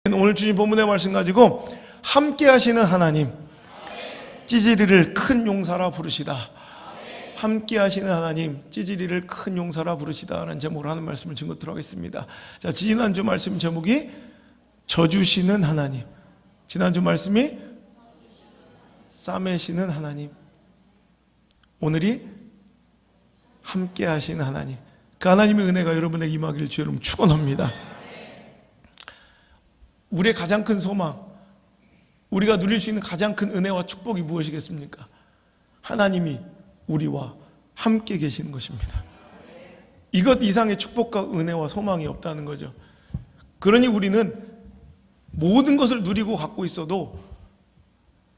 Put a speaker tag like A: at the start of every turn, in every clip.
A: 오늘 주신 본문의 말씀 가지고 함께 하시는 하나님, 찌질이를 큰 용사라 부르시다. 함께 하시는 하나님, 찌질이를 큰 용사라 부르시다 라는 제목으로 하는 말씀을 증거토록 하겠습니다. 자, 지난주 말씀 제목이 져주시는 하나님, 지난주 말씀이 싸매시는 하나님, 오늘이 함께 하시는 하나님, 그 하나님의 은혜가 여러분에게 임하기를 주의 이름으로 축원합니다. 우리의 가장 큰 소망, 우리가 누릴 수 있는 가장 큰 은혜와 축복이 무엇이겠습니까? 하나님이 우리와 함께 계시는 것입니다. 이것 이상의 축복과 은혜와 소망이 없다는 거죠. 그러니 우리는 모든 것을 누리고 갖고 있어도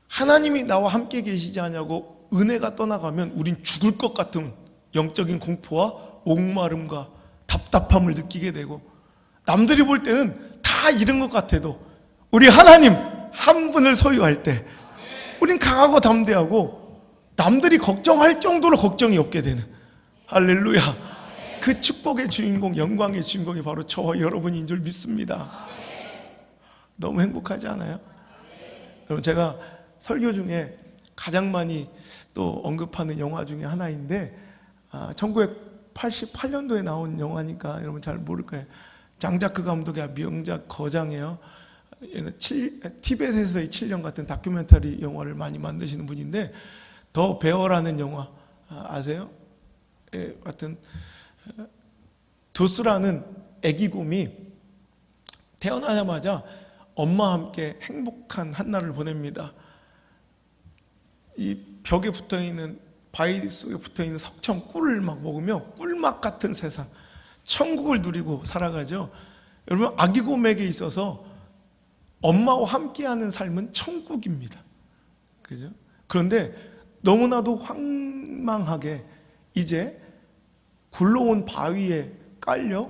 A: 하나님이 나와 함께 계시지 않냐고 은혜가 떠나가면 우린 죽을 것 같은 영적인 공포와 목마름과 답답함을 느끼게 되고, 남들이 볼 때는 다 잃은 것 같아도 우리 하나님 한 분을 소유할 때 우린 강하고 담대하고 남들이 걱정할 정도로 걱정이 없게 되는, 할렐루야, 그 축복의 주인공, 영광의 주인공이 바로 저와 여러분인 줄 믿습니다. 너무 행복하지 않아요? 여러분, 제가 설교 중에 가장 많이 또 언급하는 영화 중에 하나인데 1988년도에 나온 영화니까 여러분 잘 모를 거예요. 장자크 감독의 명작 거장이에요. 티벳에서의 7년 같은 다큐멘터리 영화를 많이 만드시는 분인데, 더 베어라는 영화 아세요? 하여튼 두스라는 아기 곰이 태어나자마자 엄마와 함께 행복한 한날을 보냅니다. 이 벽에 붙어있는, 바위 속에 붙어있는 석청 꿀을 막 먹으며 꿀맛 같은 세상, 천국을 누리고 살아가죠. 여러분, 아기곰에게 있어서 엄마와 함께하는 삶은 천국입니다. 그죠? 그런데 너무나도 황망하게 이제 굴러온 바위에 깔려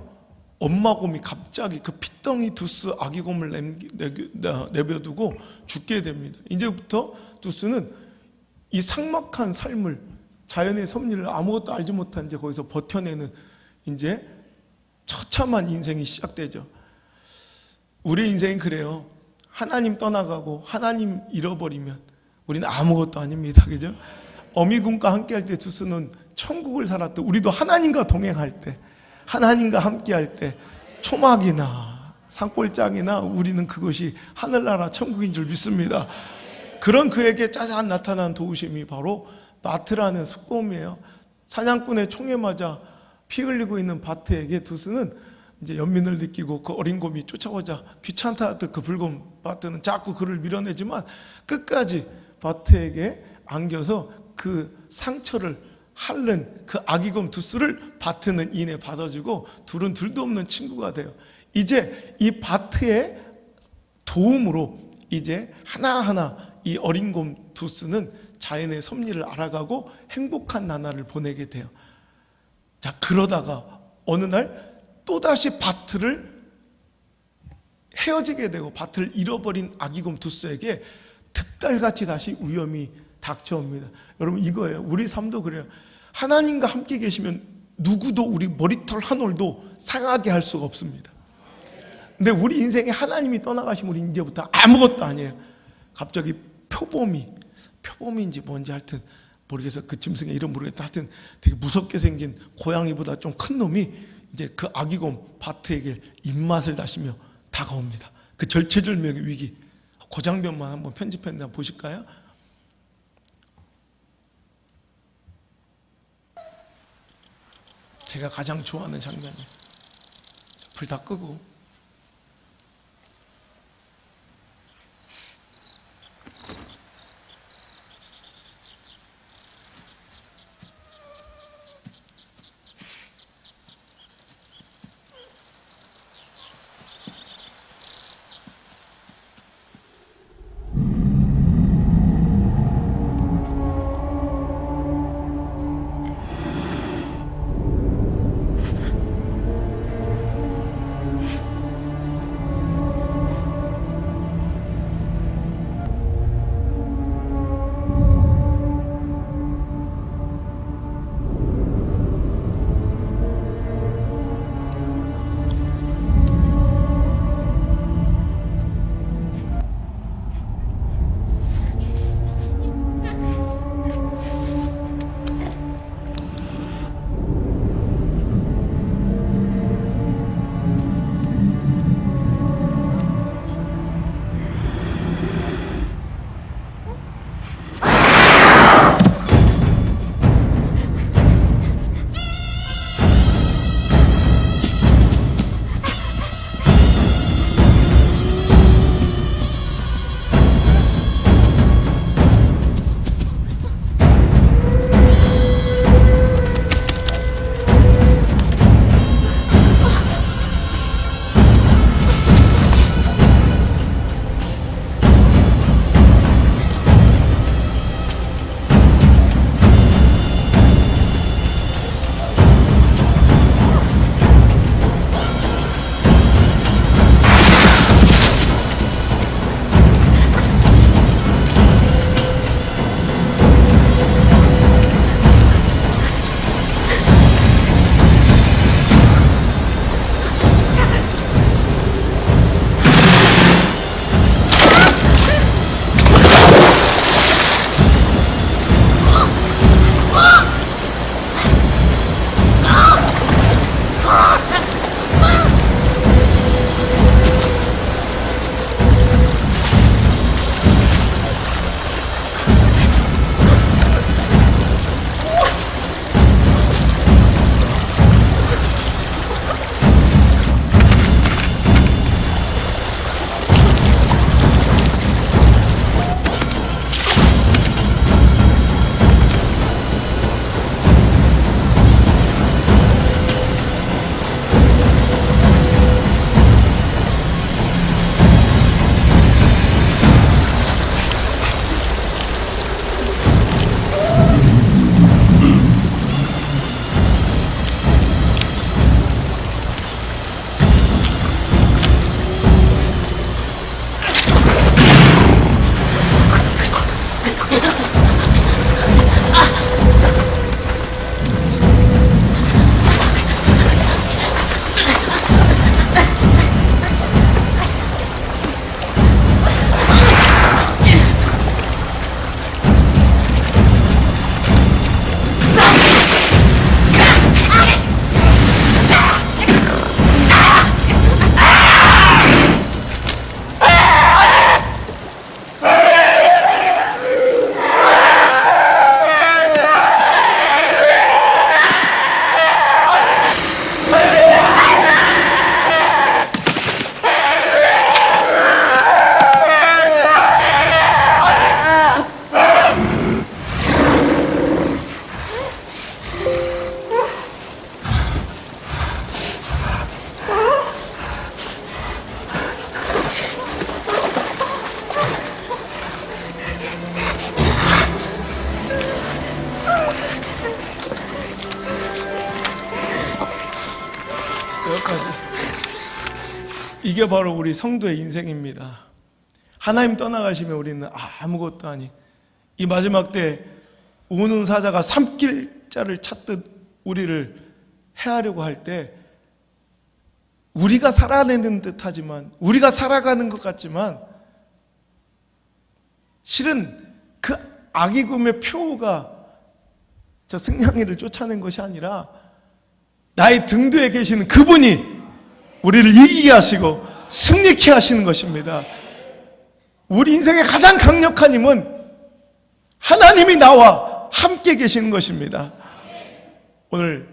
A: 엄마 곰이 갑자기 그 핏덩이 두스 아기곰을 내버려두고 죽게 됩니다. 이제부터 두스는 이 삭막한 삶을, 자연의 섭리를 아무것도 알지 못한 채 거기서 버텨내는 이제 처참한 인생이 시작되죠. 우리 인생이 그래요. 하나님 떠나가고 하나님 잃어버리면 우리는 아무것도 아닙니다. 그죠? 어미군과 함께할 때 두스는 천국을 살았던, 우리도 하나님과 동행할 때, 하나님과 함께할 때 초막이나 산골짜기나 우리는 그것이 하늘나라 천국인 줄 믿습니다. 그런 그에게 짜잔 나타난 도우심이 바로 마트라는 숫곰이에요. 사냥꾼의 총에 맞아 피 흘리고 있는 바트에게 두스는 이제 연민을 느끼고 그 어린 곰이 쫓아오자 귀찮다 하듯 그 붉은 바트는 자꾸 그를 밀어내지만 끝까지 바트에게 안겨서 그 상처를 핥는 그 아기곰 두스를 바트는 이내 받아주고 둘은 둘도 없는 친구가 돼요. 이제 이 바트의 도움으로 이제 하나하나 이 어린 곰 두스는 자연의 섭리를 알아가고 행복한 나날을 보내게 돼요. 자, 그러다가 어느 날 또다시 바트를 헤어지게 되고 바트를 잃어버린 아기곰 두스에게 득달같이 다시 위험이 닥쳐옵니다. 여러분, 이거예요. 우리 삶도 그래요. 하나님과 함께 계시면 누구도 우리 머리털 한 올도 상하게 할 수가 없습니다. 근데 우리 인생에 하나님이 떠나가시면 우리 이제부터 아무것도 아니에요. 갑자기 표범인지 뭔지 하여튼 모르겠어. 그 짐승의 이름 모르겠다. 하여튼 되게 무섭게 생긴 고양이보다 좀 큰 놈이 이제 그 아기곰 바트에게 입맛을 다시며 다가옵니다. 그 절체절명의 위기. 그 장면만 한번 편집했는데 한번 보실까요? 제가 가장 좋아하는 장면이에요. 불 다 끄고. 이게 바로 우리 성도의 인생입니다. 하나님 떠나가시면 우리는 아무것도 아닌, 이 마지막 때 오는 사자가 삼킬자를 찾듯 우리를 해하려고 할 때 우리가 살아내는 듯 하지만, 우리가 살아가는 것 같지만 실은 그 악의금의 표가 저 승냥이를 쫓아낸 것이 아니라 나의 등 뒤에 계시는 그분이 우리를 이기게 하시고 승리케 하시는 것입니다. 우리 인생의 가장 강력한 힘은 하나님이 나와 함께 계시는 것입니다. 오늘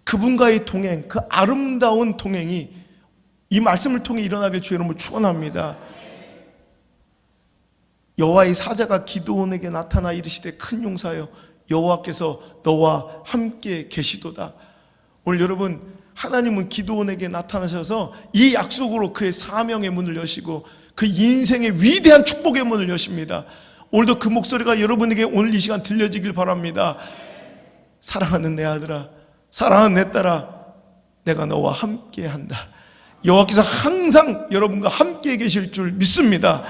A: 그분과의 동행, 그 아름다운 동행이 이 말씀을 통해 일어나길 주의 이름으로 축원합니다. 여호와의 사자가 기드온에게 나타나 이르시되 큰 용사여 여호와께서 너와 함께 계시도다. 오늘 여러분, 하나님은 기드온에게 나타나셔서 이 약속으로 그의 사명의 문을 여시고 그 인생의 위대한 축복의 문을 여십니다. 오늘도 그 목소리가 여러분에게 오늘 이 시간 들려지길 바랍니다. 사랑하는 내 아들아, 사랑하는 내 딸아, 내가 너와 함께 한다. 여호와께서 항상 여러분과 함께 계실 줄 믿습니다.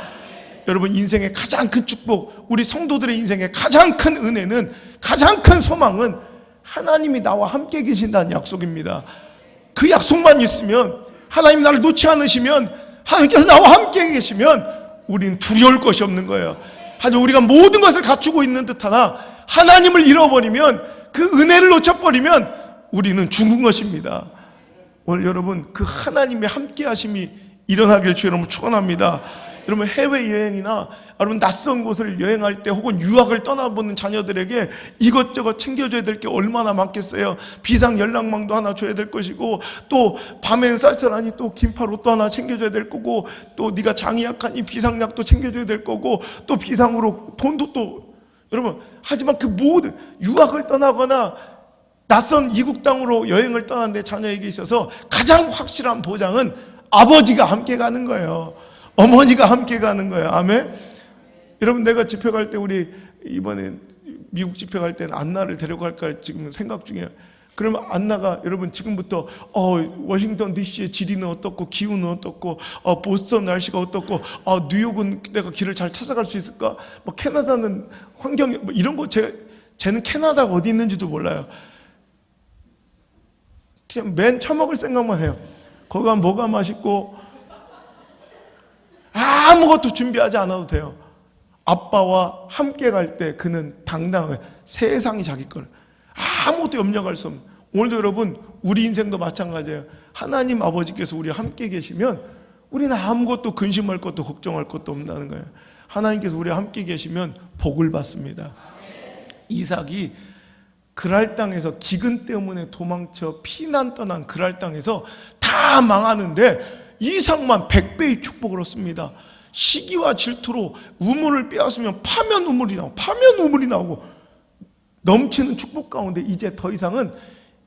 A: 여러분, 인생의 가장 큰 축복, 우리 성도들의 인생의 가장 큰 은혜는, 가장 큰 소망은 하나님이 나와 함께 계신다는 약속입니다. 그 약속만 있으면, 하나님이 나를 놓지 않으시면, 하나님께서 나와 함께 계시면 우리는 두려울 것이 없는 거예요. 하지만 우리가 모든 것을 갖추고 있는 듯하나 하나님을 잃어버리면, 그 은혜를 놓쳐버리면 우리는 죽은 것입니다. 오늘 여러분, 그 하나님의 함께 하심이 일어나길 주의 이름으로 축원합니다. 여러분, 해외여행이나 여러분 낯선 곳을 여행할 때 혹은 유학을 떠나보는 자녀들에게 이것저것 챙겨줘야 될 게 얼마나 많겠어요. 비상 연락망도 하나 줘야 될 것이고, 또 밤엔 쌀쌀하니 또 긴팔 옷도 하나 챙겨줘야 될 거고, 또 네가 장이 약하니 비상약도 챙겨줘야 될 거고, 또 비상으로 돈도 또, 여러분, 하지만 그 모든 유학을 떠나거나 낯선 이국 땅으로 여행을 떠난 내 자녀에게 있어서 가장 확실한 보장은 아버지가 함께 가는 거예요. 어머니가 함께 가는 거예요. 아멘. 여러분, 내가 집회 갈 때, 우리 이번에 미국 집회 갈 때는 안나를 데려갈까 지금 생각 중이에요. 그러면 안나가 여러분 지금부터 워싱턴 DC의 지리는 어떻고, 기후는 어떻고, 보스턴 날씨가 어떻고, 뉴욕은 내가 길을 잘 찾아갈 수 있을까, 뭐 캐나다는 환경이 뭐 이런 거, 쟤는 캐나다가 어디 있는지도 몰라요. 그냥 맨 처먹을 생각만 해요. 거기 가면 뭐가 맛있고, 아무것도 준비하지 않아도 돼요. 아빠와 함께 갈 때 그는 당당해. 세상이 자기 걸, 아무것도 염려할 수 없는. 오늘도 여러분, 우리 인생도 마찬가지예요. 하나님 아버지께서 우리와 함께 계시면 우리는 아무것도 근심할 것도 걱정할 것도 없다는 거예요. 하나님께서 우리와 함께 계시면 복을 받습니다. 이삭이 그랄 땅에서 기근 때문에 도망쳐 피난 떠난 그랄 땅에서 다 망하는데 이삭만 100배의 축복을 얻습니다. 시기와 질투로 우물을 빼앗으면 파면 우물이 나오고 넘치는 축복 가운데 이제 더 이상은,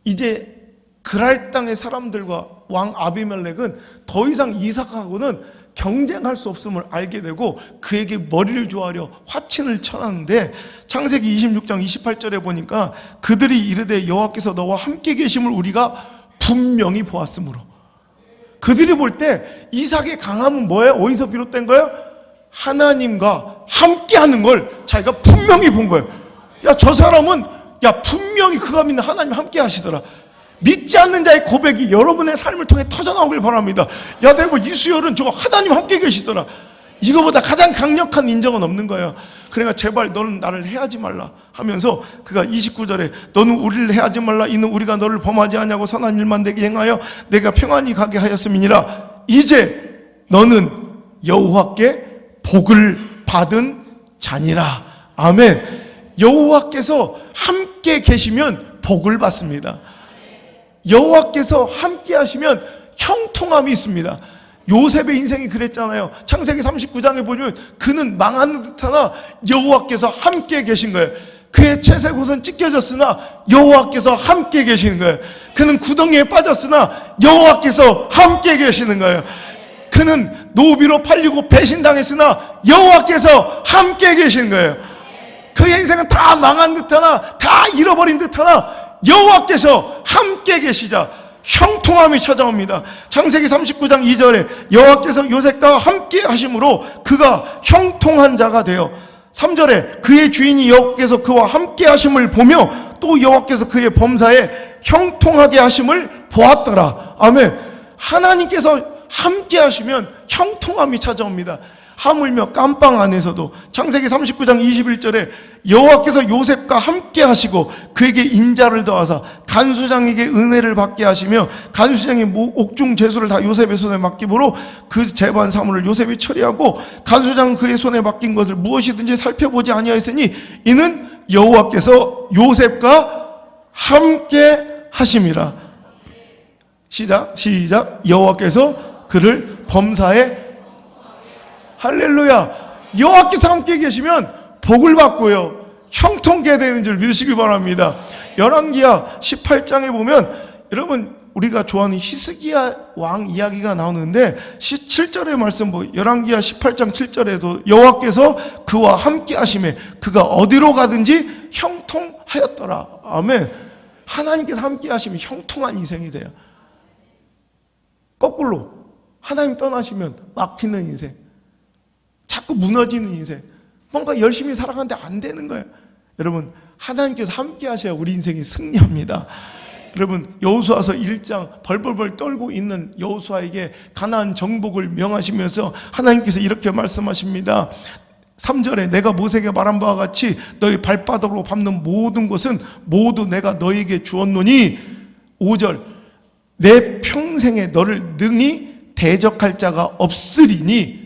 A: 이제 그랄 땅의 사람들과 왕 아비멜렉은 더 이상 이삭하고는 경쟁할 수 없음을 알게 되고 그에게 머리를 조아려 화친을 쳐놨는데, 창세기 26장 28절에 보니까 그들이 이르되 여호와께서 너와 함께 계심을 우리가 분명히 보았으므로. 그들이 볼 때 이삭의 강함은 뭐예요? 어디서 비롯된 거예요? 하나님과 함께하는 걸 자기가 분명히 본 거예요. 야, 저 사람은 분명히 그가 믿는 하나님 함께 하시더라. 믿지 않는 자의 고백이 여러분의 삶을 통해 터져나오길 바랍니다. 야, 내가 이수열은 저거 하나님 함께 계시더라. 이거보다 가장 강력한 인정은 없는 거예요. 그러니까 제발 너는 나를 해하지 말라 하면서 그가 29절에 너는 우리를 해하지 말라. 이는 우리가 너를 범하지 아니하고 선한 일만 내게 행하여 내가 평안히 가게 하였음이니라. 이제 너는 여호와께 복을 받은 자니라. 아멘. 여호와께서 함께 계시면 복을 받습니다. 여호와께서 함께 하시면 형통함이 있습니다. 요셉의 인생이 그랬잖아요. 창세기 39장에 보면 그는 망하는 듯하나 여호와께서 함께 계신 거예요. 그의 채색 옷은 찢겨졌으나 여호와께서 함께 계시는 거예요. 그는 구덩이에 빠졌으나 여호와께서 함께 계시는 거예요. 그는 노비로 팔리고 배신당했으나 여호와께서 함께 계시는 거예요. 그의 인생은 다 망한 듯하나 다 잃어버린 듯하나 여호와께서 함께 계시자 형통함이 찾아옵니다. 창세기 39장 2절에 여호와께서 요셉과 함께 하심으로 그가 형통한 자가 되어, 3절에 그의 주인이 여호와께서 그와 함께 하심을 보며 또 여호와께서 그의 범사에 형통하게 하심을 보았더라. 아멘. 하나님께서 함께 하시면 형통함이 찾아옵니다. 하물며 깜빵 안에서도 창세기 39장 21절에 여호와께서 요셉과 함께 하시고 그에게 인자를 더하사 간수장에게 은혜를 받게 하시며 간수장의 옥중 제수를 다 요셉의 손에 맡기므로 그 재반 사물을 요셉이 처리하고 간수장은 그의 손에 맡긴 것을 무엇이든지 살펴보지 아니하였으니 이는 여호와께서 요셉과 함께 하심이라. 시작. 여호와께서 그를 범사에, 할렐루야. 여호와께서 함께 계시면 복을 받고요, 형통케 되는 줄 믿으시기 바랍니다. 열왕기하 18장에 보면, 여러분 우리가 좋아하는 히스기야 왕 이야기가 나오는데 7절의 말씀, 열왕기하 18장 7절에도 여호와께서 그와 함께 하심에 그가 어디로 가든지 형통하였더라. 아멘. 하나님께서 함께 하시면 형통한 인생이 돼요. 거꾸로 하나님 떠나시면 막히는 인생, 자꾸 무너지는 인생, 뭔가 열심히 살아가는데 안 되는 거예요. 여러분 하나님께서 함께 하셔야 우리 인생이 승리합니다. 여러분 여호수아서 1장 벌벌벌 떨고 있는 여호수아에게 가나안 정복을 명하시면서 하나님께서 이렇게 말씀하십니다. 3절에 내가 모세에게 말한 바와 같이 너희 발바닥으로 밟는 모든 것은 모두 내가 너희에게 주었노니, 5절 내 평생에 너를 능히 대적할 자가 없으리니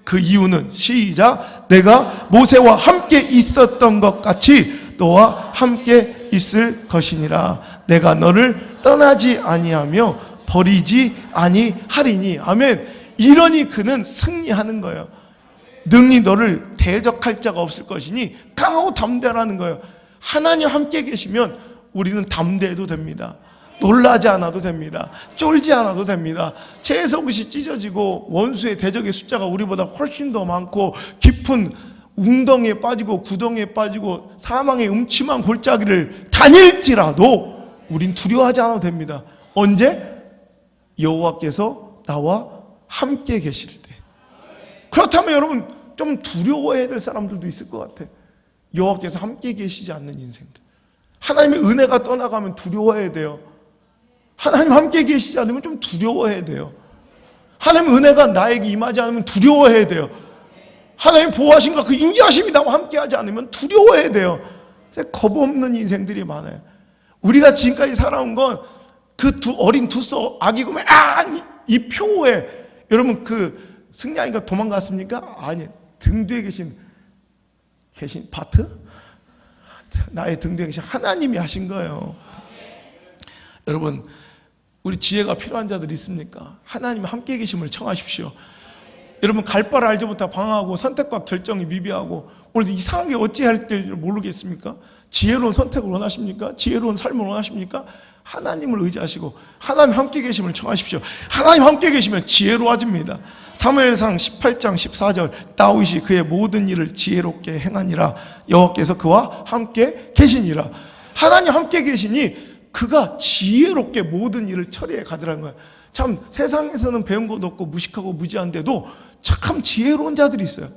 A: 그 이유는, 시작, 내가 모세와 함께 있었던 것 같이 너와 함께 있을 것이니라. 내가 너를 떠나지 아니하며 버리지 아니하리니. 아멘. 이러니 그는 승리하는 거예요. 능히 너를 대적할 자가 없을 것이니 강하고 담대라는 거예요. 하나님 함께 계시면 우리는 담대해도 됩니다. 놀라지 않아도 됩니다. 쫄지 않아도 됩니다. 채석옷이 찢어지고 원수의 대적의 숫자가 우리보다 훨씬 더 많고 깊은 웅덩이에 빠지고 구덩이에 빠지고 사망의 음침한 골짜기를 다닐지라도 우린 두려워하지 않아도 됩니다. 언제? 여호와께서 나와 함께 계실 때. 그렇다면 여러분 좀 두려워해야 될 사람들도 있을 것 같아. 여호와께서 함께 계시지 않는 인생들, 하나님의 은혜가 떠나가면 두려워해야 돼요. 하나님 함께 계시지 않으면 좀 두려워해야 돼요. 하나님의 은혜가 나에게 임하지 않으면 두려워해야 돼요. 하나님 보호하신가 그 인자하심이 나와 함께하지 않으면 두려워해야 돼요. 겁 없는 인생들이 많아요. 우리가 지금까지 살아온 건 그 어린 두소 아기 구매 이 표에, 여러분 그 승리하니까 도망갔습니까? 아니, 등 뒤에 계신 바트? 나의 등 뒤에 계신 하나님이 하신 거예요. 여러분 우리 지혜가 필요한 자들 있습니까? 하나님 함께 계심을 청하십시오. 여러분 갈 바를 알지 못하고 방황하고 선택과 결정이 미비하고 오늘 이상하게 어찌할 줄 모르겠습니까? 지혜로운 선택을 원하십니까? 지혜로운 삶을 원하십니까? 하나님을 의지하시고 하나님 함께 계심을 청하십시오. 하나님 함께 계시면 지혜로워집니다. 사무엘상 18장 14절 다윗이 그의 모든 일을 지혜롭게 행하니라. 여호와께서 그와 함께 계시니라. 하나님 함께 계시니 그가 지혜롭게 모든 일을 처리해 가더라는 거예요. 참 세상에서는 배운 것도 없고 무식하고 무지한데도 참 지혜로운 자들이 있어요.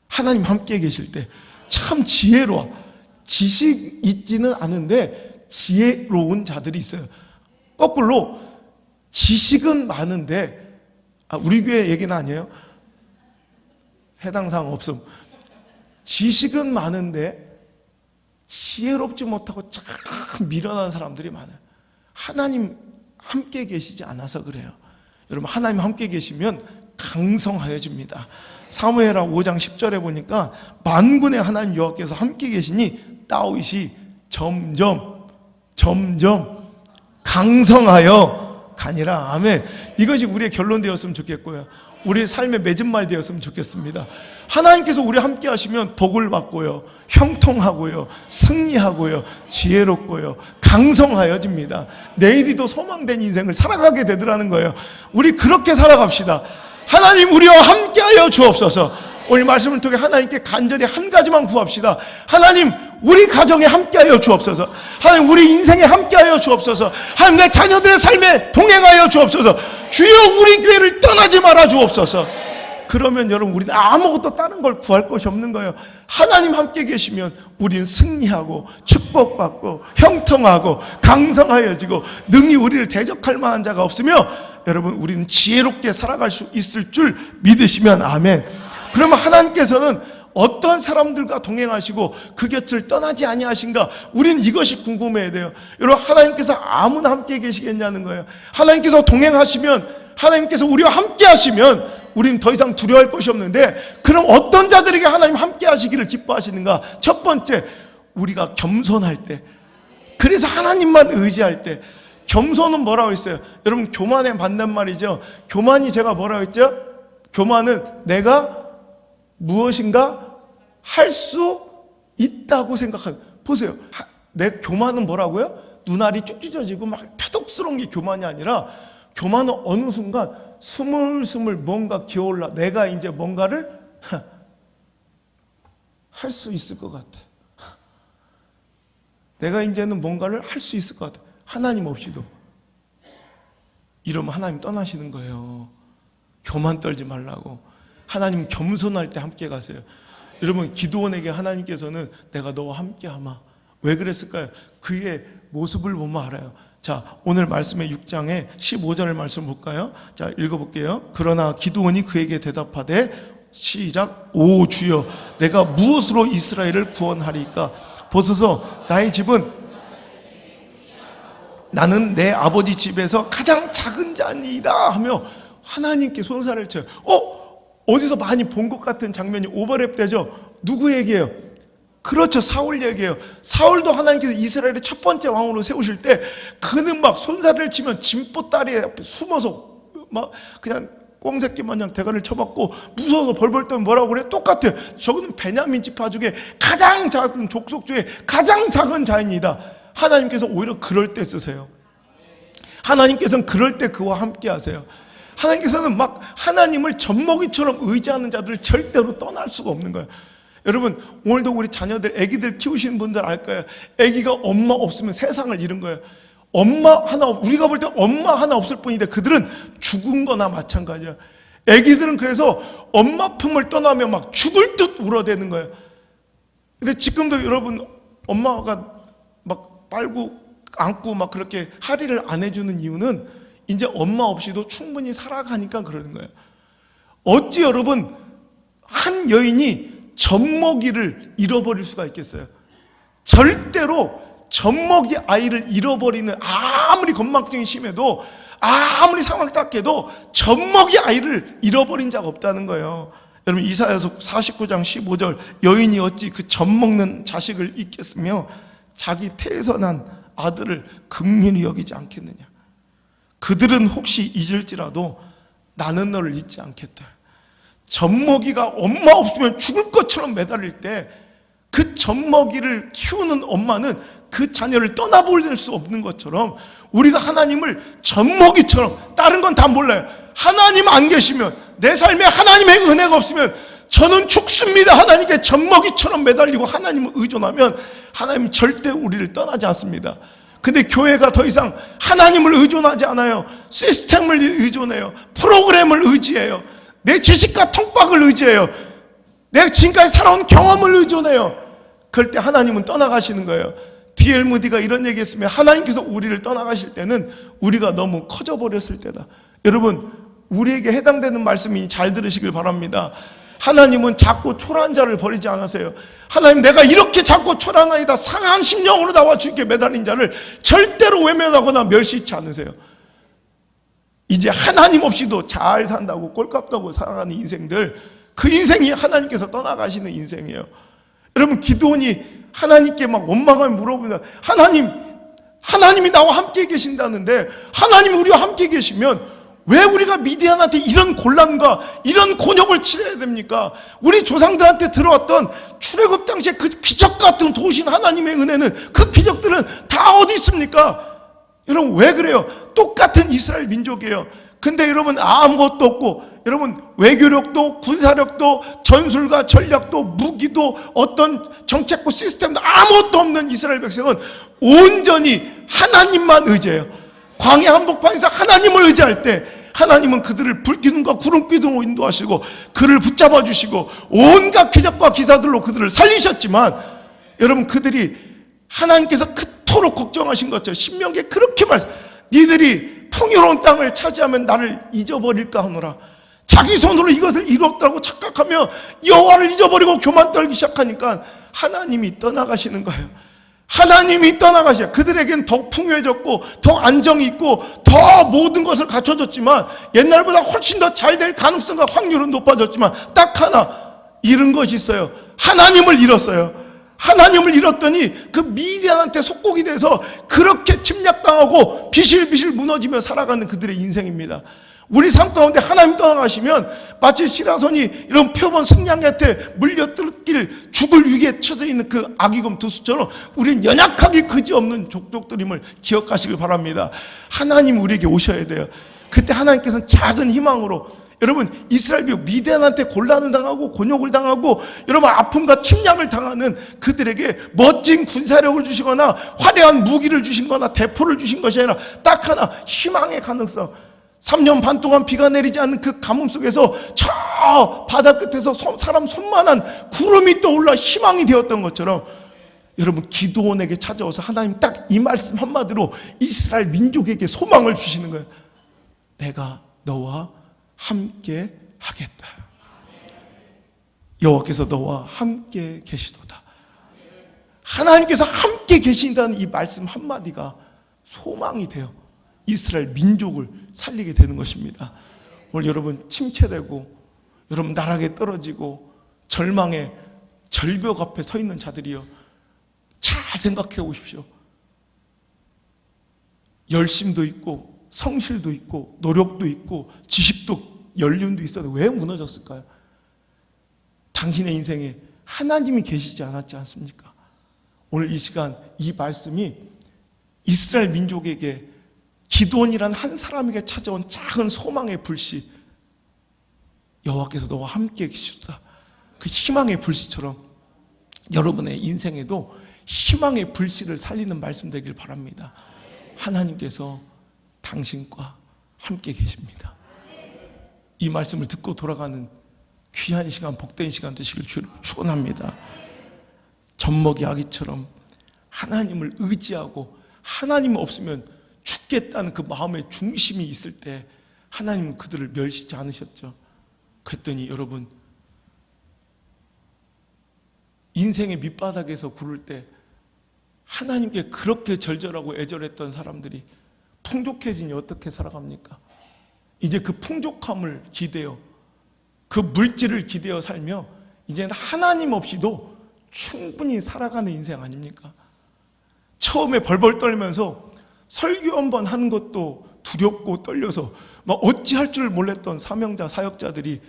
A: 하나님 함께 계실 때 참 지혜로워. 지식 있지는 않은데 지혜로운 자들이 있어요. 거꾸로 지식은 많은데, 우리 교회 얘기는 아니에요. 해당 사항 없음. 지식은 많은데 지혜롭지 못하고 참 미련한 사람들이 많아요. 하나님 함께 계시지 않아서 그래요. 여러분 하나님 함께 계시면 강성하여집니다. 사무엘하 5장 10절에 보니까 만군의 하나님 여호와께서 함께 계시니 다윗이 점점 강성하여 가니라. 아멘. 이것이 우리의 결론 되었으면 좋겠고요, 우리의 삶의 맺은말 되었으면 좋겠습니다. 하나님께서 우리 함께 하시면 복을 받고요, 형통하고요, 승리하고요, 지혜롭고요, 강성하여집니다. 내일이 더 소망된 인생을 살아가게 되더라는 거예요. 우리 그렇게 살아갑시다. 하나님 우리와 함께하여 주옵소서. 오늘 말씀을 통해 하나님께 간절히 한 가지만 구합시다. 하나님 우리 가정에 함께하여 주옵소서. 하나님 우리 인생에 함께하여 주옵소서. 하나님 내 자녀들의 삶에 동행하여 주옵소서. 주여 우리 교회를 떠나지 말아 주옵소서. 그러면 여러분 우리는 아무것도 다른 걸 구할 것이 없는 거예요. 하나님 함께 계시면 우리는 승리하고 축복받고 형통하고 강성하여지고 능히 우리를 대적할 만한 자가 없으며 여러분 우리는 지혜롭게 살아갈 수 있을 줄 믿으시면 아멘. 그러면 하나님께서는 어떤 사람들과 동행하시고 그 곁을 떠나지 아니하신가? 우리는 이것이 궁금해야 돼요. 여러분 하나님께서 아무나 함께 계시겠냐는 거예요. 하나님께서 동행하시면, 하나님께서 우리와 함께 하시면 우리는 더 이상 두려워할 것이 없는데, 그럼 어떤 자들에게 하나님 함께 하시기를 기뻐하시는가? 첫 번째, 우리가 겸손할 때, 그래서 하나님만 의지할 때. 겸손은 뭐라고 했어요? 여러분 교만의 반대말이죠. 교만이 제가 뭐라고 했죠? 교만은 내가 무엇인가 할 수 있다고 생각하는. 보세요. 내 교만은 뭐라고요? 눈알이 쭉 찢어지고 막 표독스러운 게 교만이 아니라, 교만은 어느 순간 스물스물 뭔가 기어올라. 내가 이제 뭔가를 할 수 있을 것 같아. 내가 이제는 뭔가를 할 수 있을 것 같아. 하나님 없이도. 이러면 하나님 떠나시는 거예요. 교만 떨지 말라고. 하나님 겸손할 때 함께 가세요. 여러분 기드온에게 하나님께서는 내가 너와 함께 하마. 왜 그랬을까요? 그의 모습을 보면 알아요. 자, 오늘 말씀의 6장에 15절 말씀 볼까요? 자, 읽어볼게요. 그러나 기드온이 그에게 대답하되, 시작. 오 주여, 내가 무엇으로 이스라엘을 구원하리까? 보소서, 나의 집은 나는 내 아버지 집에서 가장 작은 자니이다 하며 하나님께 손살을 쳐요. 어디서 많이 본 것 같은 장면이 오버랩 되죠? 누구 얘기예요? 그렇죠, 사울 얘기예요. 사울도 하나님께서 이스라엘의 첫 번째 왕으로 세우실 때 그는 막 손살을 치면 진보다리 앞에 숨어서 막 그냥 꽁새끼 마냥 대가리를 쳐박고 무서워서 벌벌 떨면 뭐라고 그래? 똑같아요. 저거는 베냐민 지파 중에 가장 작은 족속 중에 가장 작은 자입니다. 하나님께서 오히려 그럴 때 쓰세요. 하나님께서는 그럴 때 그와 함께 하세요. 하나님께서는 막 하나님을 젖먹이처럼 의지하는 자들을 절대로 떠날 수가 없는 거예요. 여러분 오늘도 우리 자녀들, 아기들 키우시는 분들 알 거예요. 아기가 엄마 없으면 세상을 잃은 거예요. 엄마 하나, 우리가 볼 때 엄마 하나 없을 뿐인데 그들은 죽은 거나 마찬가지야. 아기들은 그래서 엄마 품을 떠나면 막 죽을 듯 울어대는 거예요. 근데 지금도 여러분 엄마가 막 빨고 안고 막 그렇게 할애를 안 해주는 이유는 이제 엄마 없이도 충분히 살아가니까 그러는 거예요. 어찌 여러분 한 여인이 젖먹이를 잃어버릴 수가 있겠어요? 절대로 젖먹이 아이를 잃어버리는, 아무리 건망증이 심해도 아무리 상황이 딱해도 젖먹이 아이를 잃어버린 자가 없다는 거예요. 여러분 이사야서 49장 15절, 여인이 어찌 그 젖먹는 자식을 잊겠으며 자기 태에서 난 아들을 긍휼히 여기지 않겠느냐. 그들은 혹시 잊을지라도 나는 너를 잊지 않겠다. 젖먹이가 엄마 없으면 죽을 것처럼 매달릴 때 그 젖먹이를 키우는 엄마는 그 자녀를 떠나보낼 수 없는 것처럼 우리가 하나님을 젖먹이처럼, 다른 건 다 몰라요. 하나님 안 계시면, 내 삶에 하나님의 은혜가 없으면 저는 죽습니다. 하나님께 젖먹이처럼 매달리고 하나님을 의존하면 하나님은 절대 우리를 떠나지 않습니다. 근데 교회가 더 이상 하나님을 의존하지 않아요. 시스템을 의존해요. 프로그램을 의지해요. 내 지식과 통박을 의지해요. 내가 지금까지 살아온 경험을 의존해요. 그럴 때 하나님은 떠나가시는 거예요. D.L. 무디가 이런 얘기했으면, 하나님께서 우리를 떠나가실 때는 우리가 너무 커져버렸을 때다. 여러분 우리에게 해당되는 말씀이 잘 들으시길 바랍니다. 하나님은 작고 초라한 자를 버리지 않으세요. 하나님, 내가 이렇게 작고 초라하나이다 상한 심령으로 나와 주께 매달린 자를 절대로 외면하거나 멸시치 않으세요. 이제 하나님 없이도 잘 산다고 꼴값다고 살아가는 인생들, 그 인생이 하나님께서 떠나가시는 인생이에요. 여러분 기드온이 하나님께 막 원망을 물어보면, 하나님이 나와 함께 계신다는데, 하나님이 우리와 함께 계시면 왜 우리가 미디안한테 이런 곤란과 이런 곤욕을 치러야 됩니까? 우리 조상들한테 들어왔던 출애굽 당시에 그 기적 같은 도우신 하나님의 은혜는, 그 기적들은 다 어디 있습니까? 여러분 왜 그래요? 똑같은 이스라엘 민족이에요. 근데 여러분 아무것도 없고 여러분 외교력도 군사력도 전술과 전략도 무기도 어떤 정책과 시스템도 아무것도 없는 이스라엘 백성은 온전히 하나님만 의지해요. 광야 한복판에서 하나님을 의지할 때 하나님은 그들을 불기둥과 구름기둥으로 인도하시고 그를 붙잡아 주시고 온갖 기적과 기사들로 그들을 살리셨지만, 여러분 그들이 하나님께서 그토록 걱정하신 것처럼 신명기에 그렇게 니들이 풍요로운 땅을 차지하면 나를 잊어버릴까 하노라. 자기 손으로 이것을 이뤘다고 착각하며 여호와를 잊어버리고 교만 떨기 시작하니까 하나님이 떠나가시는 거예요. 하나님이 떠나가셔. 그들에겐 더 풍요해졌고 더 안정이 있고 더 모든 것을 갖춰줬지만, 옛날보다 훨씬 더 잘 될 가능성과 확률은 높아졌지만 딱 하나 잃은 것이 있어요. 하나님을 잃었어요. 하나님을 잃었더니 그 미디안한테 속국이 돼서 그렇게 침략당하고 비실비실 무너지며 살아가는 그들의 인생입니다. 우리 삶 가운데 하나님 떠나가시면 마치 시라손이 이런 표본 승냥한테 물려뜯길 죽을 위기에 처져 있는 그 아기곰 두수처럼 우리는 연약하게 그지없는 족족들임을 기억하시길 바랍니다. 하나님 우리에게 오셔야 돼요. 그때 하나님께서는 작은 희망으로, 여러분 이스라엘 비록 미디안한테 곤란을 당하고 곤욕을 당하고 여러분 아픔과 침략을 당하는 그들에게 멋진 군사력을 주시거나 화려한 무기를 주신 거나 대포를 주신 것이 아니라 딱 하나 희망의 가능성. 3년 반 동안 비가 내리지 않는 그 가뭄 속에서 저 바다 끝에서 사람 손만한 구름이 떠올라 희망이 되었던 것처럼, 여러분 기드온에게 찾아와서 하나님 딱 이 말씀 한마디로 이스라엘 민족에게 소망을 주시는 거예요. 내가 너와 함께 하겠다. 여호와께서 너와 함께 계시도다. 하나님께서 함께 계신다는 이 말씀 한마디가 소망이 되어 이스라엘 민족을 살리게 되는 것입니다. 오늘 여러분 침체되고 여러분 나락에 떨어지고 절망의 절벽 앞에 서 있는 자들이여, 잘 생각해 보십시오. 열심도 있고 성실도 있고 노력도 있고 지식도 연륜도 있어도 왜 무너졌을까요? 당신의 인생에 하나님이 계시지 않았지 않습니까? 오늘 이 시간 이 말씀이 이스라엘 민족에게 기드온이란 한 사람에게 찾아온 작은 소망의 불씨, 여호와께서 너와 함께 계시다, 그 희망의 불씨처럼 여러분의 인생에도 희망의 불씨를 살리는 말씀 되길 바랍니다. 하나님께서 당신과 함께 계십니다. 이 말씀을 듣고 돌아가는 귀한 시간, 복된 시간 되시길 축원합니다. 젖먹이 아기처럼 하나님을 의지하고 하나님 없으면 죽겠다는 그 마음의 중심이 있을 때 하나님은 그들을 멸시지 않으셨죠. 그랬더니 여러분, 인생의 밑바닥에서 구를 때 하나님께 그렇게 절절하고 애절했던 사람들이 풍족해지니 어떻게 살아갑니까? 이제 그 풍족함을 기대어, 그 물질을 기대어 살며 이제는 하나님 없이도 충분히 살아가는 인생 아닙니까? 처음에 벌벌 떨면서 설교 한번 하는 것도 두렵고 떨려서 막 어찌할 줄 몰랐던 사명자, 사역자들이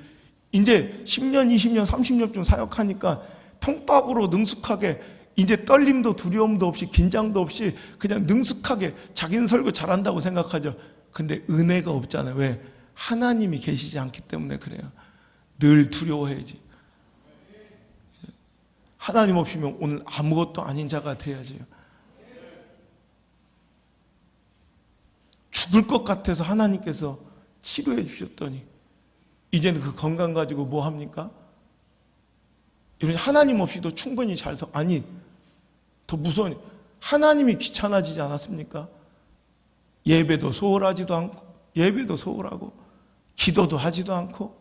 A: 이제 10년, 20년, 30년쯤 사역하니까 통밥으로 능숙하게 이제 떨림도 두려움도 없이 긴장도 없이 그냥 능숙하게 자기는 설교 잘한다고 생각하죠. 근데 은혜가 없잖아요. 왜? 하나님이 계시지 않기 때문에 그래요. 늘 두려워해야지. 하나님 없이면 오늘 아무것도 아닌 자가 돼야지요. 죽을 것 같아서 하나님께서 치료해 주셨더니 이제는 그 건강 가지고 뭐 합니까? 이런 하나님 없이도 충분히 잘 아니 더 무서운, 하나님이 귀찮아지지 않았습니까? 예배도 소홀하지도 않고, 예배도 소홀하고 기도도 하지도 않고,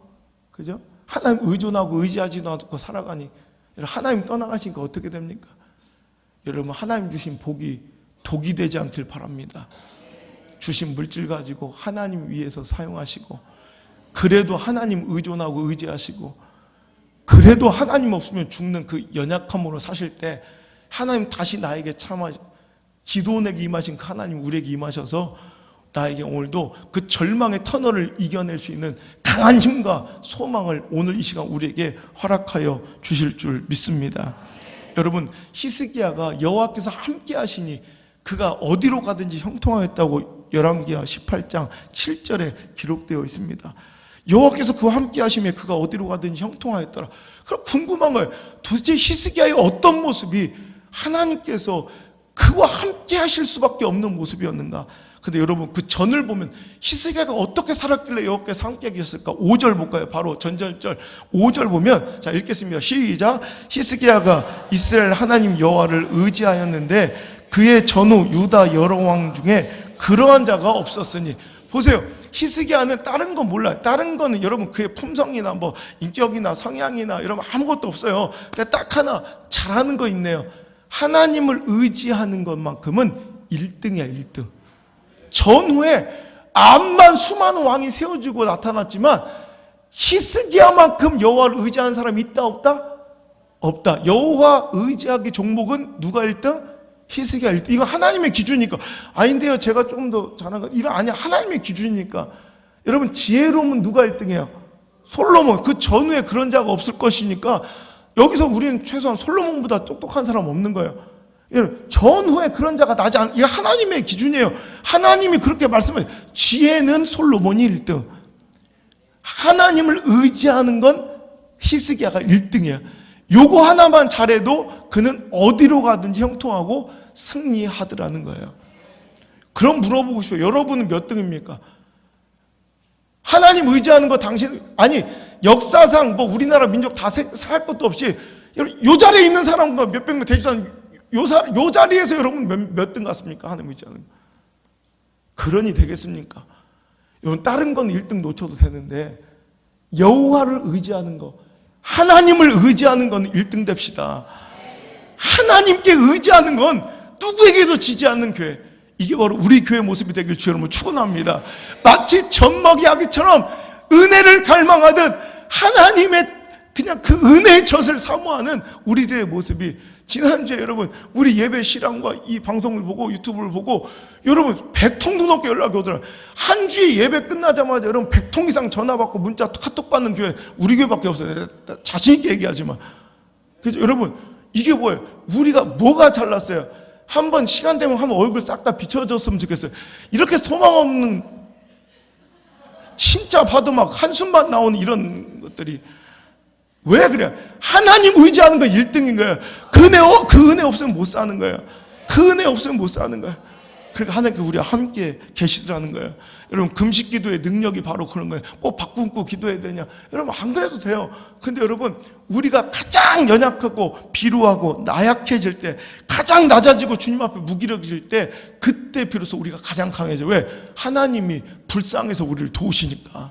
A: 그죠? 하나님 의존하고 의지하지도 않고 살아가니 하나님 떠나가시니까 어떻게 됩니까? 여러분, 하나님 주신 복이 독이 되지 않길 바랍니다. 주신 물질 가지고 하나님 위해서 사용하시고, 그래도 하나님 의존하고 의지하시고, 그래도 하나님 없으면 죽는 그 연약함으로 사실 때 하나님 다시 나에게 참아, 기도원에게 임하신 그 하나님 우리에게 임하셔서 나에게 오늘도 그 절망의 터널을 이겨낼 수 있는 강한 힘과 소망을 오늘 이 시간 우리에게 허락하여 주실 줄 믿습니다. 여러분, 히스기야가 여호와께서 함께 하시니 그가 어디로 가든지 형통하였다고 열왕기하 18장 7절에 기록되어 있습니다. 여호와께서 그와 함께 하심에 그가 어디로 가든지 형통하였더라. 그럼 궁금한 거예요. 도대체 히스기야의 어떤 모습이 하나님께서 그와 함께 하실 수밖에 없는 모습이었는가? 근데 여러분, 그 전을 보면 히스기야가 어떻게 살았길래 여호와께서 함께 계셨을까? 5절 볼까요? 바로 전절절 5절 보면, 자, 읽겠습니다. 시작. 히스기야가 이스라엘 하나님 여호와를 의지하였는데 그의 전후 유다 여러 왕 중에 그러한 자가 없었으니. 보세요. 히스기야는 다른 건 몰라요. 다른 거는 여러분 그의 품성이나 뭐 인격이나 성향이나 이런 아무것도 없어요. 근데 딱 하나 잘하는 거 있네요. 하나님을 의지하는 것만큼은 1등이야, 1등. 전후에 암만 수많은 왕이 세워지고 나타났지만 히스기야만큼 여호와를 의지하는 사람이 있다, 없다? 없다. 여호와 의지하기 종목은 누가 1등? 히스기야 1등. 이거 하나님의 기준이니까. 아닌데요, 제가 조금 더 잘한 거 이런 아니야. 하나님의 기준이니까. 여러분, 지혜로움은 누가 1등이에요? 솔로몬. 그 전후에 그런 자가 없을 것이니까 여기서 우리는 최소한 솔로몬보다 똑똑한 사람 없는 거예요. 전후에 그런 자가 나지 않, 이게 하나님의 기준이에요. 하나님이 그렇게 말씀해요. 지혜는 솔로몬이 1등. 하나님을 의지하는 건 히스기야가 1등이에요. 요거 하나만 잘해도 그는 어디로 가든지 형통하고 승리하더라는 거예요. 그럼 물어보고 싶어요. 여러분은 몇 등입니까? 하나님 의지하는 거 당신, 아니, 역사상 뭐 우리나라 민족 다 살 것도 없이 요 자리에 있는 사람과 몇백 명 대주산 요 자리에서 여러분 몇 등 같습니까? 하나님 의지하는 거. 그러니 되겠습니까? 여러분, 다른 건 1등 놓쳐도 되는데 여호와를 의지하는 거, 하나님을 의지하는 건 1등 됩시다. 하나님께 의지하는 건 누구에게도 지지 않는 교회, 이게 바로 우리 교회 모습이 되길 주 여러분 축원합니다. 마치 젖먹이 아기처럼 은혜를 갈망하듯 하나님의 그냥 그 은혜의 젖을 사모하는 우리들의 모습이, 지난주에 여러분 우리 예배 실황과 이 방송을 보고 유튜브를 보고 여러분 100통도 넘게 연락이 오더라고요. 한 주에 예배 끝나자마자 여러분 100통 이상 전화 받고 문자 카톡 받는 교회 우리 교회밖에 없어요. 자신 있게 얘기하지만. 그래서 여러분, 이게 뭐예요? 우리가 뭐가 잘났어요? 한번 시간 되면 한번 얼굴 싹 다 비춰줬으면 좋겠어요. 이렇게 소망 없는, 진짜 봐도 막 한숨만 나오는 이런 것들이 왜 그래? 하나님 의지하는 거 1등인 거예요. 그 은혜 없으면 못 사는 거예요. 그 은혜 없으면 못 사는 거예요. 그러니까 하나님께 우리와 함께 계시더라는 거예요. 여러분, 금식 기도의 능력이 바로 그런 거예요. 꼭 바꾸고 기도해야 되냐? 여러분, 안 그래도 돼요. 근데 여러분, 우리가 가장 연약하고 비루하고 나약해질 때, 가장 낮아지고 주님 앞에 무기력해질 때, 그때 비로소 우리가 가장 강해져. 왜? 하나님이 불쌍해서 우리를 도우시니까.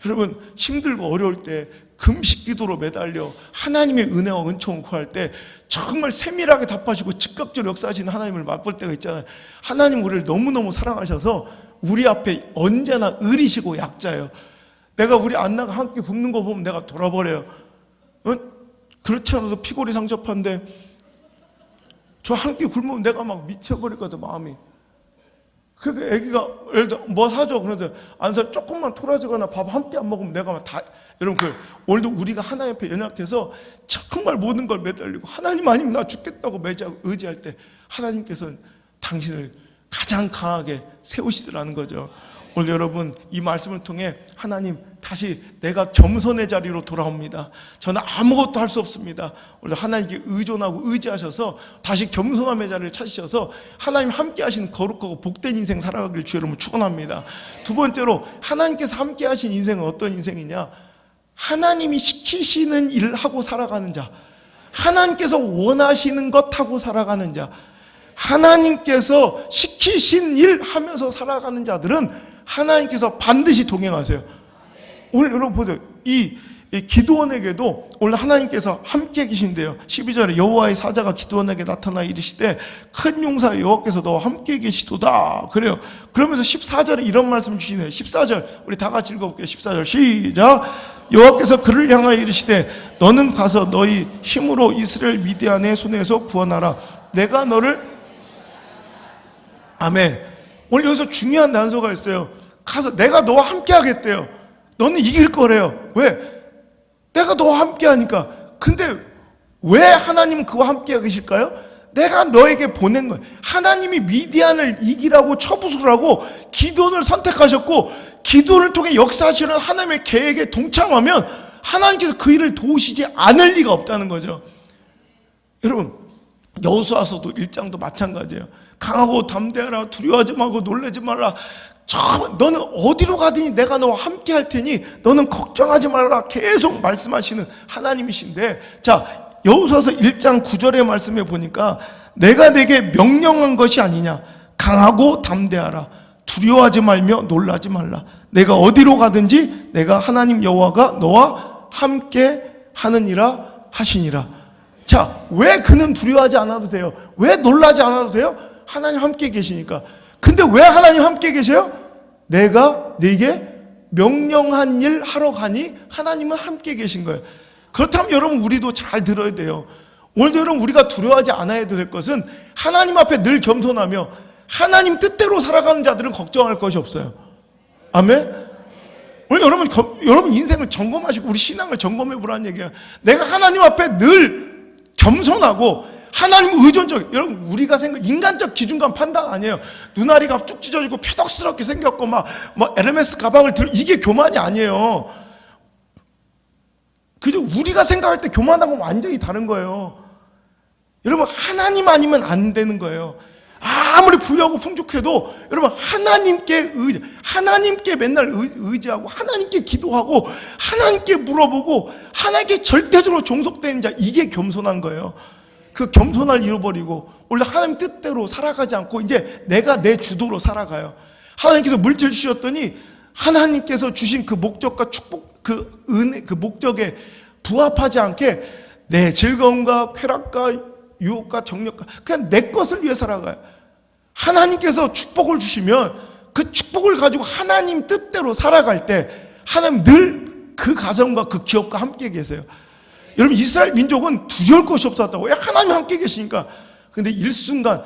A: 여러분, 힘들고 어려울 때 금식 기도로 매달려 하나님의 은혜와 은총을 구할 때 정말 세밀하게 답하시고 즉각적으로 역사하시는 하나님을 맛볼 때가 있잖아요. 하나님 우리를 너무너무 사랑하셔서 우리 앞에 언제나 의리시고 약자예요. 내가 우리 안나가 함께 굶는 거 보면 내가 돌아버려요. 그렇지 않아도 피골이 상접한데 저 함께 굶으면 내가 막 미쳐버리거든, 마음이. 그러니까 애기가 예를 들어 뭐 사줘, 그런데 안 사, 조금만 토라지거나 밥 함께 안 먹으면 내가 막 다, 여러분, 오늘도 우리가 하나님 앞에 연약해서 정말 모든 걸 매달리고 하나님 아니면 나 죽겠다고 의지할 때 하나님께서는 당신을 가장 강하게 세우시더라는 거죠. 오늘 여러분, 이 말씀을 통해 하나님 다시 내가 겸손의 자리로 돌아옵니다. 저는 아무것도 할 수 없습니다. 오늘 하나님께 의존하고 의지하셔서 다시 겸손함의 자리를 찾으셔서 하나님 함께 하신 거룩하고 복된 인생 살아가길 주 여러분 축원합니다. 두 번째로, 하나님께서 함께 하신 인생은 어떤 인생이냐? 하나님이 시키시는 일을 하고 살아가는 자, 하나님께서 원하시는 것 하고 살아가는 자, 하나님께서 시키신 일 하면서 살아가는 자들은 하나님께서 반드시 동행하세요. 오늘 여러분 보세요. 이 기드온에게도 오늘 하나님께서 함께 계신데요. 12절에 여호와의 사자가 기드온에게 나타나 이르시되 큰 용사 여호와께서 너와 함께 계시도다. 그래요. 그러면서 14절에 이런 말씀 주시네요. 14절 우리 다 같이 읽어볼게요. 14절 시작. 여호와께서 그를 향하여 이르시되 너는 가서 너희 힘으로 이스라엘 미디안의 손에서 구원하라. 내가 너를, 아멘. 오늘 여기서 중요한 단서가 있어요. 가서 내가 너와 함께 하겠대요. 너는 이길 거래요. 왜? 내가 너와 함께 하니까. 근데 왜 하나님은 그와 함께 계실까요? 내가 너에게 보낸 거예요. 하나님이 미디안을 이기라고 처부수를 하고 기드온을 선택하셨고, 기드온을 통해 역사하시는 하나님의 계획에 동참하면 하나님께서 그 일을 도우시지 않을 리가 없다는 거죠. 여러분, 여호수아서도 1장도 마찬가지예요. 강하고 담대하라, 두려워하지 말고 놀라지 말라. 너는 어디로 가든지 내가 너와 함께 할 테니 너는 걱정하지 말라. 계속 말씀하시는 하나님이신데, 자, 여호수아서 1장 9절의 말씀에 보니까 내가 내게 명령한 것이 아니냐, 강하고 담대하라, 두려워하지 말며 놀라지 말라. 내가 어디로 가든지 내가 하나님 여호와가 너와 함께 하느니라 하시니라. 자, 왜 그는 두려워하지 않아도 돼요? 왜 놀라지 않아도 돼요? 하나님 함께 계시니까. 근데 왜 하나님 함께 계세요? 내가 네게 명령한 일 하러 가니 하나님은 함께 계신 거예요. 그렇다면 여러분, 우리도 잘 들어야 돼요. 오늘도 여러분, 우리가 두려워하지 않아야 될 것은 하나님 앞에 늘 겸손하며 하나님 뜻대로 살아가는 자들은 걱정할 것이 없어요. 아멘? 오늘 여러분 인생을 점검하시고 우리 신앙을 점검해 보라는 얘기예요. 내가 하나님 앞에 늘 겸손하고 하나님 의존적. 여러분, 우리가 인간적 기준과 판단 아니에요. 눈알이가 쭉 찢어지고 표덕스럽게 생겼고 뭐 에르메스 가방을 이게 교만이 아니에요. 그죠? 우리가 생각할 때 교만하고 완전히 다른 거예요. 여러분, 하나님 아니면 안 되는 거예요. 아무리 부유하고 풍족해도 여러분, 하나님께 맨날 의지하고 하나님께 기도하고 하나님께 물어보고 하나님께 절대적으로 종속되는 자, 이게 겸손한 거예요. 그 겸손을 잃어버리고 원래 하나님 뜻대로 살아가지 않고 이제 내가 내 주도로 살아가요. 하나님께서 물질 주셨더니 하나님께서 주신 그 목적과 축복, 그 은혜, 그 목적에 부합하지 않게 내 즐거움과 쾌락과 유혹과 정력과 그냥 내 것을 위해 살아가요. 하나님께서 축복을 주시면 그 축복을 가지고 하나님 뜻대로 살아갈 때 하나님 늘 그 가정과 그 기업과 함께 계세요. 여러분, 이스라엘 민족은 두려울 것이 없었다고. 왜? 하나님 함께 계시니까. 근데 일순간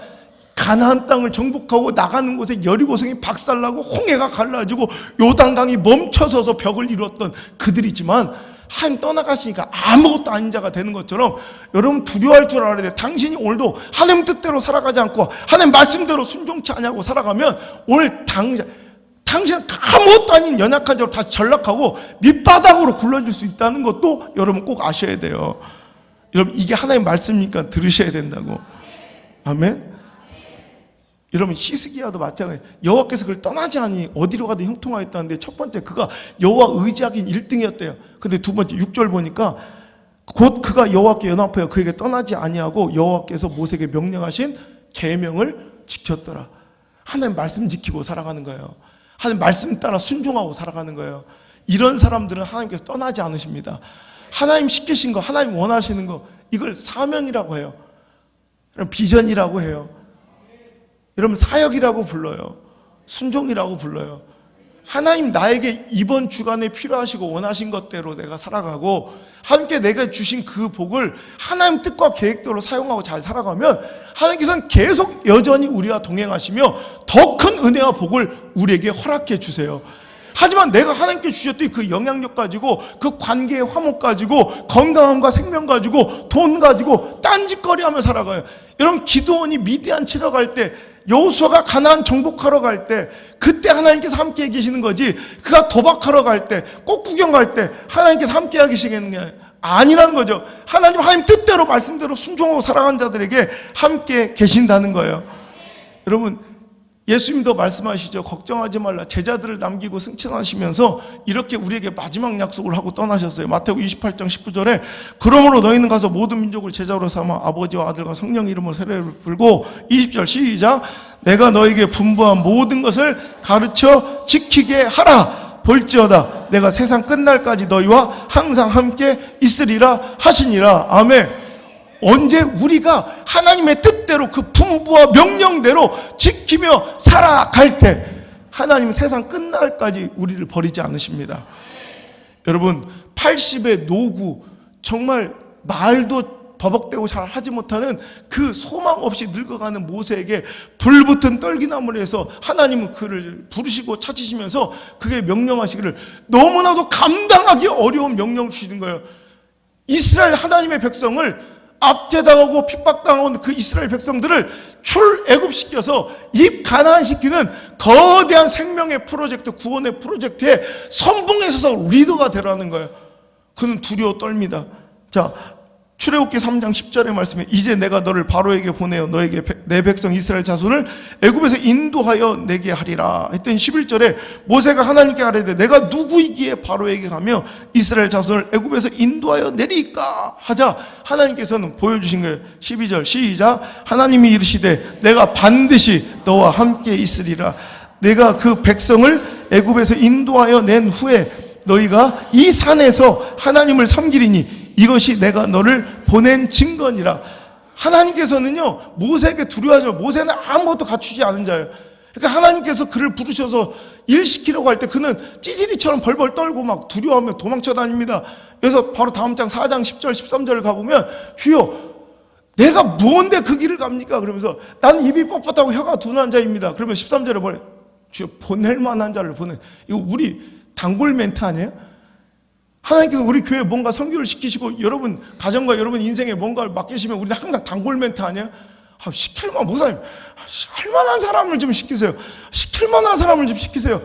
A: 가나안 땅을 정복하고 나가는 곳에 여리고성이 박살나고 홍해가 갈라지고 요단강이 멈춰서서 벽을 이루었던 그들이지만 하나님 떠나가시니까 아무것도 아닌 자가 되는 것처럼 여러분, 두려워할 줄 알아야 돼요. 당신이 오늘도 하나님 뜻대로 살아가지 않고 하나님 말씀대로 순종치 않냐고 살아가면 오늘 당신은 아무것도 아닌 연약한 자로 다시 전락하고 밑바닥으로 굴러질 수 있다는 것도 여러분 꼭 아셔야 돼요. 여러분, 이게 하나님 말씀이니까 들으셔야 된다고. 아멘. 여러분, 히스기야도 마찬가지예요. 여호와께서 그를 떠나지 않으니 어디로 가든 형통하였다는데, 첫 번째 그가 여호와 의지하긴 1등이었대요. 근데 두 번째 6절 보니까 곧 그가 여호와께 연합하여 그에게 떠나지 아니하고 여호와께서 모세에게 명령하신 계명을 지켰더라. 하나님 말씀 지키고 살아가는 거예요. 하나님 말씀 따라 순종하고 살아가는 거예요. 이런 사람들은 하나님께서 떠나지 않으십니다. 하나님 시키신 거, 하나님 원하시는 거, 이걸 사명이라고 해요. 비전이라고 해요. 여러분, 사역이라고 불러요. 순종이라고 불러요. 하나님 나에게 이번 주간에 필요하시고 원하신 것대로 내가 살아가고 함께 내가 주신 그 복을 하나님 뜻과 계획대로 사용하고 잘 살아가면 하나님께서는 계속 여전히 우리와 동행하시며 더 큰 은혜와 복을 우리에게 허락해 주세요. 하지만 내가 하나님께 주셨던 그 영향력 가지고 그 관계의 화목 가지고 건강함과 생명 가지고 돈 가지고 딴짓거리하며 살아가요. 여러분, 기드온이 미디안 치러 갈 때, 여호수아가 가나안 정복하러 갈 때, 그때 하나님께서 함께 계시는 거지, 그가 도박하러 갈 때, 꽃구경 갈 때 하나님께서 함께 계시겠는 게 아니라는 거죠. 하나님 뜻대로 말씀대로 순종하고 살아가는 자들에게 함께 계신다는 거예요. 여러분, 예수님도 말씀하시죠. 걱정하지 말라. 제자들을 남기고 승천하시면서 이렇게 우리에게 마지막 약속을 하고 떠나셨어요. 마태복음 28장 19절에 그러므로 너희는 가서 모든 민족을 제자로 삼아 아버지와 아들과 성령 이름으로 세례를 불고, 20절 시작, 내가 너에게 분부한 모든 것을 가르쳐 지키게 하라. 볼지어다 내가 세상 끝날까지 너희와 항상 함께 있으리라 하시니라. 아멘. 언제 우리가 하나님의 뜻대로 그 분부와 명령대로 지키며 살아갈 때 하나님은 세상 끝날까지 우리를 버리지 않으십니다. 여러분, 80의 노구, 정말 말도 버벅대고 잘 하지 못하는 그 소망 없이 늙어가는 모세에게 불붙은 떨기나무에서 하나님은 그를 부르시고 찾으시면서 그게 명령하시기를, 너무나도 감당하기 어려운 명령을 주시는 거예요. 이스라엘 하나님의 백성을 압제당하고 핍박당하고 그 이스라엘 백성들을 출애굽시켜서 입 가난시키는 거대한 생명의 프로젝트, 구원의 프로젝트에 선봉에 서서 리더가 되라는 거예요. 그는 두려워 떨립니다. 자, 출애굽기 3장 10절의 말씀에 이제 내가 너를 바로에게 보내어 너에게 내 백성 이스라엘 자손을 애굽에서 인도하여 내게 하리라 했더니 11절에 모세가 하나님께 아뢰되 내가 누구이기에 바로에게 가며 이스라엘 자손을 애굽에서 인도하여 내리까 하자 하나님께서는 보여주신 거예요. 12절 시작. 하나님이 이르시되 내가 반드시 너와 함께 있으리라. 내가 그 백성을 애굽에서 인도하여 낸 후에 너희가 이 산에서 하나님을 섬기리니 이것이 내가 너를 보낸 증거니라. 하나님께서는요 모세에게 두려워하지 마. 모세는 아무것도 갖추지 않은 자예요. 그러니까 하나님께서 그를 부르셔서 일 시키려고 할 때 그는 찌질이처럼 벌벌 떨고 막 두려워하며 도망쳐 다닙니다. 그래서 바로 다음 장 4장 10절 13절을 가보면 주여 내가 뭔데 그 길을 갑니까? 그러면서 나는 입이 뻣뻣하고 혀가 둔한 자입니다. 그러면 13절에 뭐래? 주여 보낼 만한 자를 보내. 이거 우리 단골 멘트 아니에요? 하나님께서 우리 교회에 뭔가 선교를 시키시고 여러분 가정과 여러분 인생에 뭔가를 맡기시면 우리는 항상 단골 멘트 아니에요? 시킬만 목사님 할만한 사람을 좀 시키세요. 시킬만한 사람을 좀 시키세요.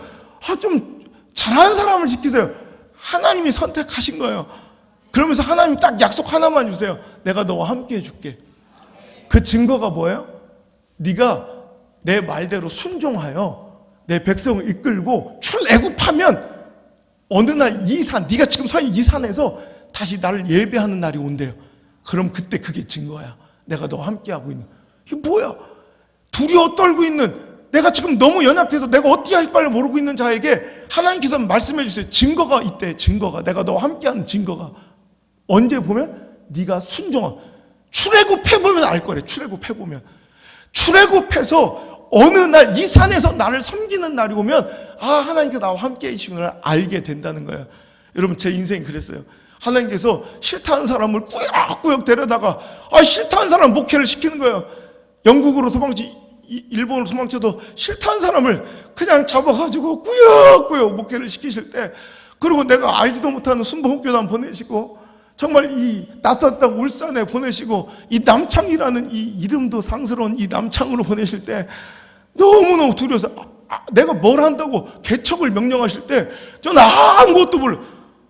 A: 좀 잘하는 사람을 시키세요. 하나님이 선택하신 거예요. 그러면서 하나님 딱 약속 하나만 주세요. 내가 너와 함께 해줄게. 그 증거가 뭐예요? 네가 내 말대로 순종하여 내 백성을 이끌고 출애굽하면 어느 날 이 산, 네가 지금 서 있는 이 산에서 다시 나를 예배하는 날이 온대요. 그럼 그때 그게 증거야. 내가 너와 함께하고 있는. 이게 뭐야? 두려워 떨고 있는, 내가 지금 너무 연약해서 내가 어떻게 할지 빨리 모르고 있는 자에게 하나님께서 말씀해 주세요. 증거가 있대. 증거가. 내가 너와 함께하는 증거가. 언제 보면? 네가 순종한. 출애굽해보면 알 거래. 출애굽해보면. 출애굽해서 어느 날 이 산에서 나를 섬기는 날이 오면 하나님께서 나와 함께 계시는 걸 알게 된다는 거예요. 여러분 제 인생이 그랬어요. 하나님께서 싫다는 사람을 꾸역꾸역 데려다가 싫다는 사람 목회를 시키는 거예요. 영국으로 도망치 일본으로 도망쳐도 싫다는 사람을 그냥 잡아가지고 꾸역꾸역 목회를 시키실 때, 그리고 내가 알지도 못하는 순복음교단 보내시고 정말 이 낯섰다고 울산에 보내시고 이 남창이라는 이 이름도 상스러운 이 남창으로 보내실 때 너무너무 두려워서 내가 뭘 한다고 개척을 명령하실 때 저는 아무것도 몰라.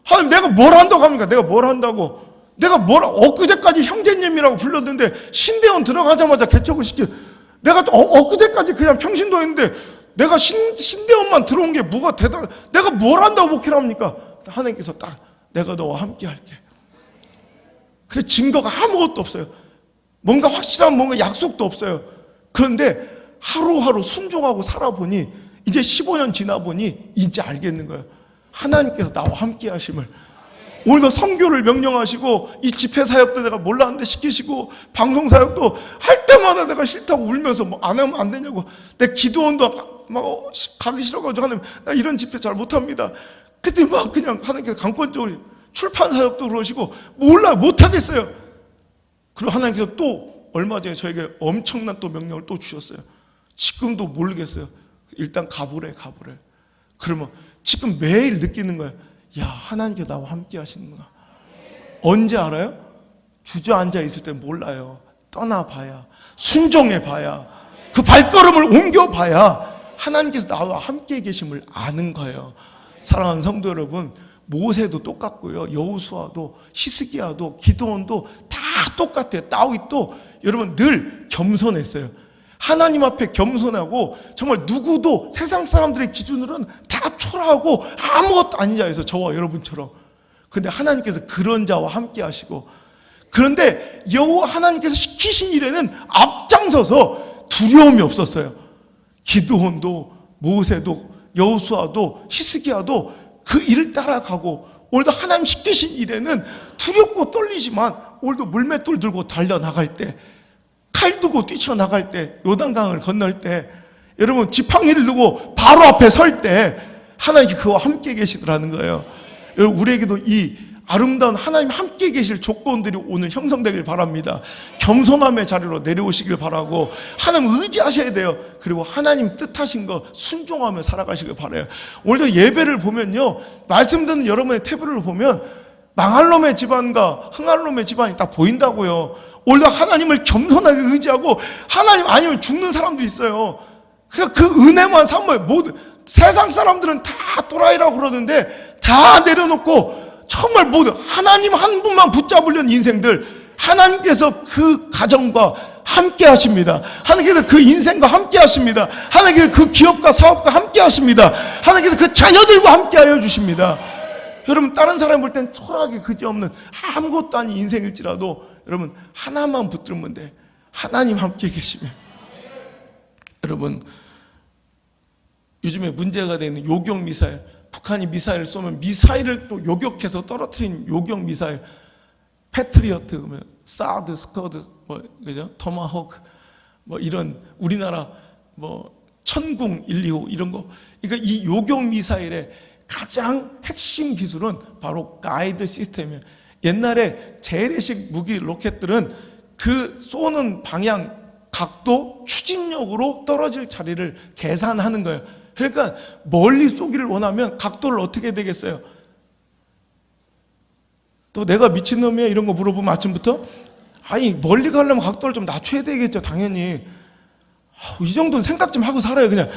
A: 하나님 내가 뭘 한다고 합니까? 내가 뭘 한다고? 내가 엊그제까지 형제님이라고 불렀는데 신대원 들어가자마자 개척을 시켜. 내가 엊그제까지 그냥 평신도 했는데 내가 신대원만 들어온 게 뭐가 대단, 내가 뭘 한다고 목회를 합니까? 하나님께서 딱 내가 너와 함께 할게. 근데 증거가 아무것도 없어요. 뭔가 확실한 뭔가 약속도 없어요. 그런데 하루하루 순종하고 살아보니 이제 15년 지나보니 이제 알겠는 거예요. 하나님께서 나와 함께 하심을. 오늘도 선교를 명령하시고 이 집회 사역도 내가 몰랐는데 시키시고 방송 사역도 할 때마다 내가 싫다고 울면서 안 하면 안 되냐고. 내 기도원도 막 가기 싫어가지고 하나님 나 이런 집회 잘 못합니다. 그때 막 그냥 하나님께서 강권적으로 출판 사역도 그러시고 몰라 못하겠어요. 그리고 하나님께서 또 얼마 전에 저에게 엄청난 또 명령을 또 주셨어요. 지금도 모르겠어요. 일단 가보래. 그러면 지금 매일 느끼는 거예요. 야 하나님께서 나와 함께 하시는구나. 언제 알아요? 주저앉아 있을 때 몰라요. 떠나봐야, 순종해봐야, 그 발걸음을 옮겨봐야 하나님께서 나와 함께 계심을 아는 거예요. 사랑하는 성도 여러분, 모세도 똑같고요, 여호수아도, 히스기야도, 기드온도 다 똑같아요. 다윗도 여러분 늘 겸손했어요. 하나님 앞에 겸손하고 정말 누구도 세상 사람들의 기준으로는 다 초라하고 아무것도 아닌 자에서 저와 여러분처럼. 그런데 하나님께서 그런 자와 함께 하시고, 그런데 여호와 하나님께서 시키신 일에는 앞장서서 두려움이 없었어요. 기드온도 모세도 여호수아도 히스기야도 그 일을 따라가고, 오늘도 하나님 시키신 일에는 두렵고 떨리지만 오늘도 물맷돌 들고 달려나갈 때, 칼 두고 뛰쳐나갈 때, 요단강을 건널 때, 여러분 지팡이를 두고 바로 앞에 설 때 하나님이 그와 함께 계시더라는 거예요. 여러분 우리에게도 이 아름다운 하나님 함께 계실 조건들이 오늘 형성되길 바랍니다. 겸손함의 자리로 내려오시길 바라고 하나님 의지하셔야 돼요. 그리고 하나님 뜻하신 거 순종하며 살아가시길 바라요. 오늘도 예배를 보면요, 말씀 듣는 여러분의 태블릿을 보면 망할 놈의 집안과 흥할 놈의 집안이 딱 보인다고요. 오히려 하나님을 겸손하게 의지하고 하나님 아니면 죽는 사람도 있어요. 그러니까 그 은혜만 삼아요. 모든 세상 사람들은 다 또라이라고 그러는데 다 내려놓고 정말 모두 하나님 한 분만 붙잡으려는 인생들, 하나님께서 그 가정과 함께 하십니다. 하나님께서 그 인생과 함께 하십니다. 하나님께서 그 기업과 사업과 함께 하십니다. 하나님께서 그 자녀들과 함께 하여 주십니다. 여러분, 다른 사람 볼 땐 초라하게 그지없는 아무것도 아닌 인생일지라도 여러분 하나만 붙들면 돼. 하나님 함께 계시면. 여러분, 요즘에 문제가 되는 요격 미사일, 북한이 미사일을 쏘면 미사일을 또 요격해서 떨어뜨린 요격 미사일, 패트리어트, 사드, 스커드, 그죠? 토마호크, 이런 우리나라 천궁 125 이런 거. 그러니까 이 요격 미사일의 가장 핵심 기술은 바로 가이드 시스템이에요. 옛날에 재래식 무기 로켓들은 그 쏘는 방향, 각도, 추진력으로 떨어질 자리를 계산하는 거예요. 그러니까 멀리 쏘기를 원하면 각도를 어떻게 되겠어요? 또 내가 미친놈이야 이런 거 물어보면 아침부터 아니 멀리 가려면 각도를 좀 낮춰야 되겠죠. 당연히 이 정도는 생각 좀 하고 살아요 그냥.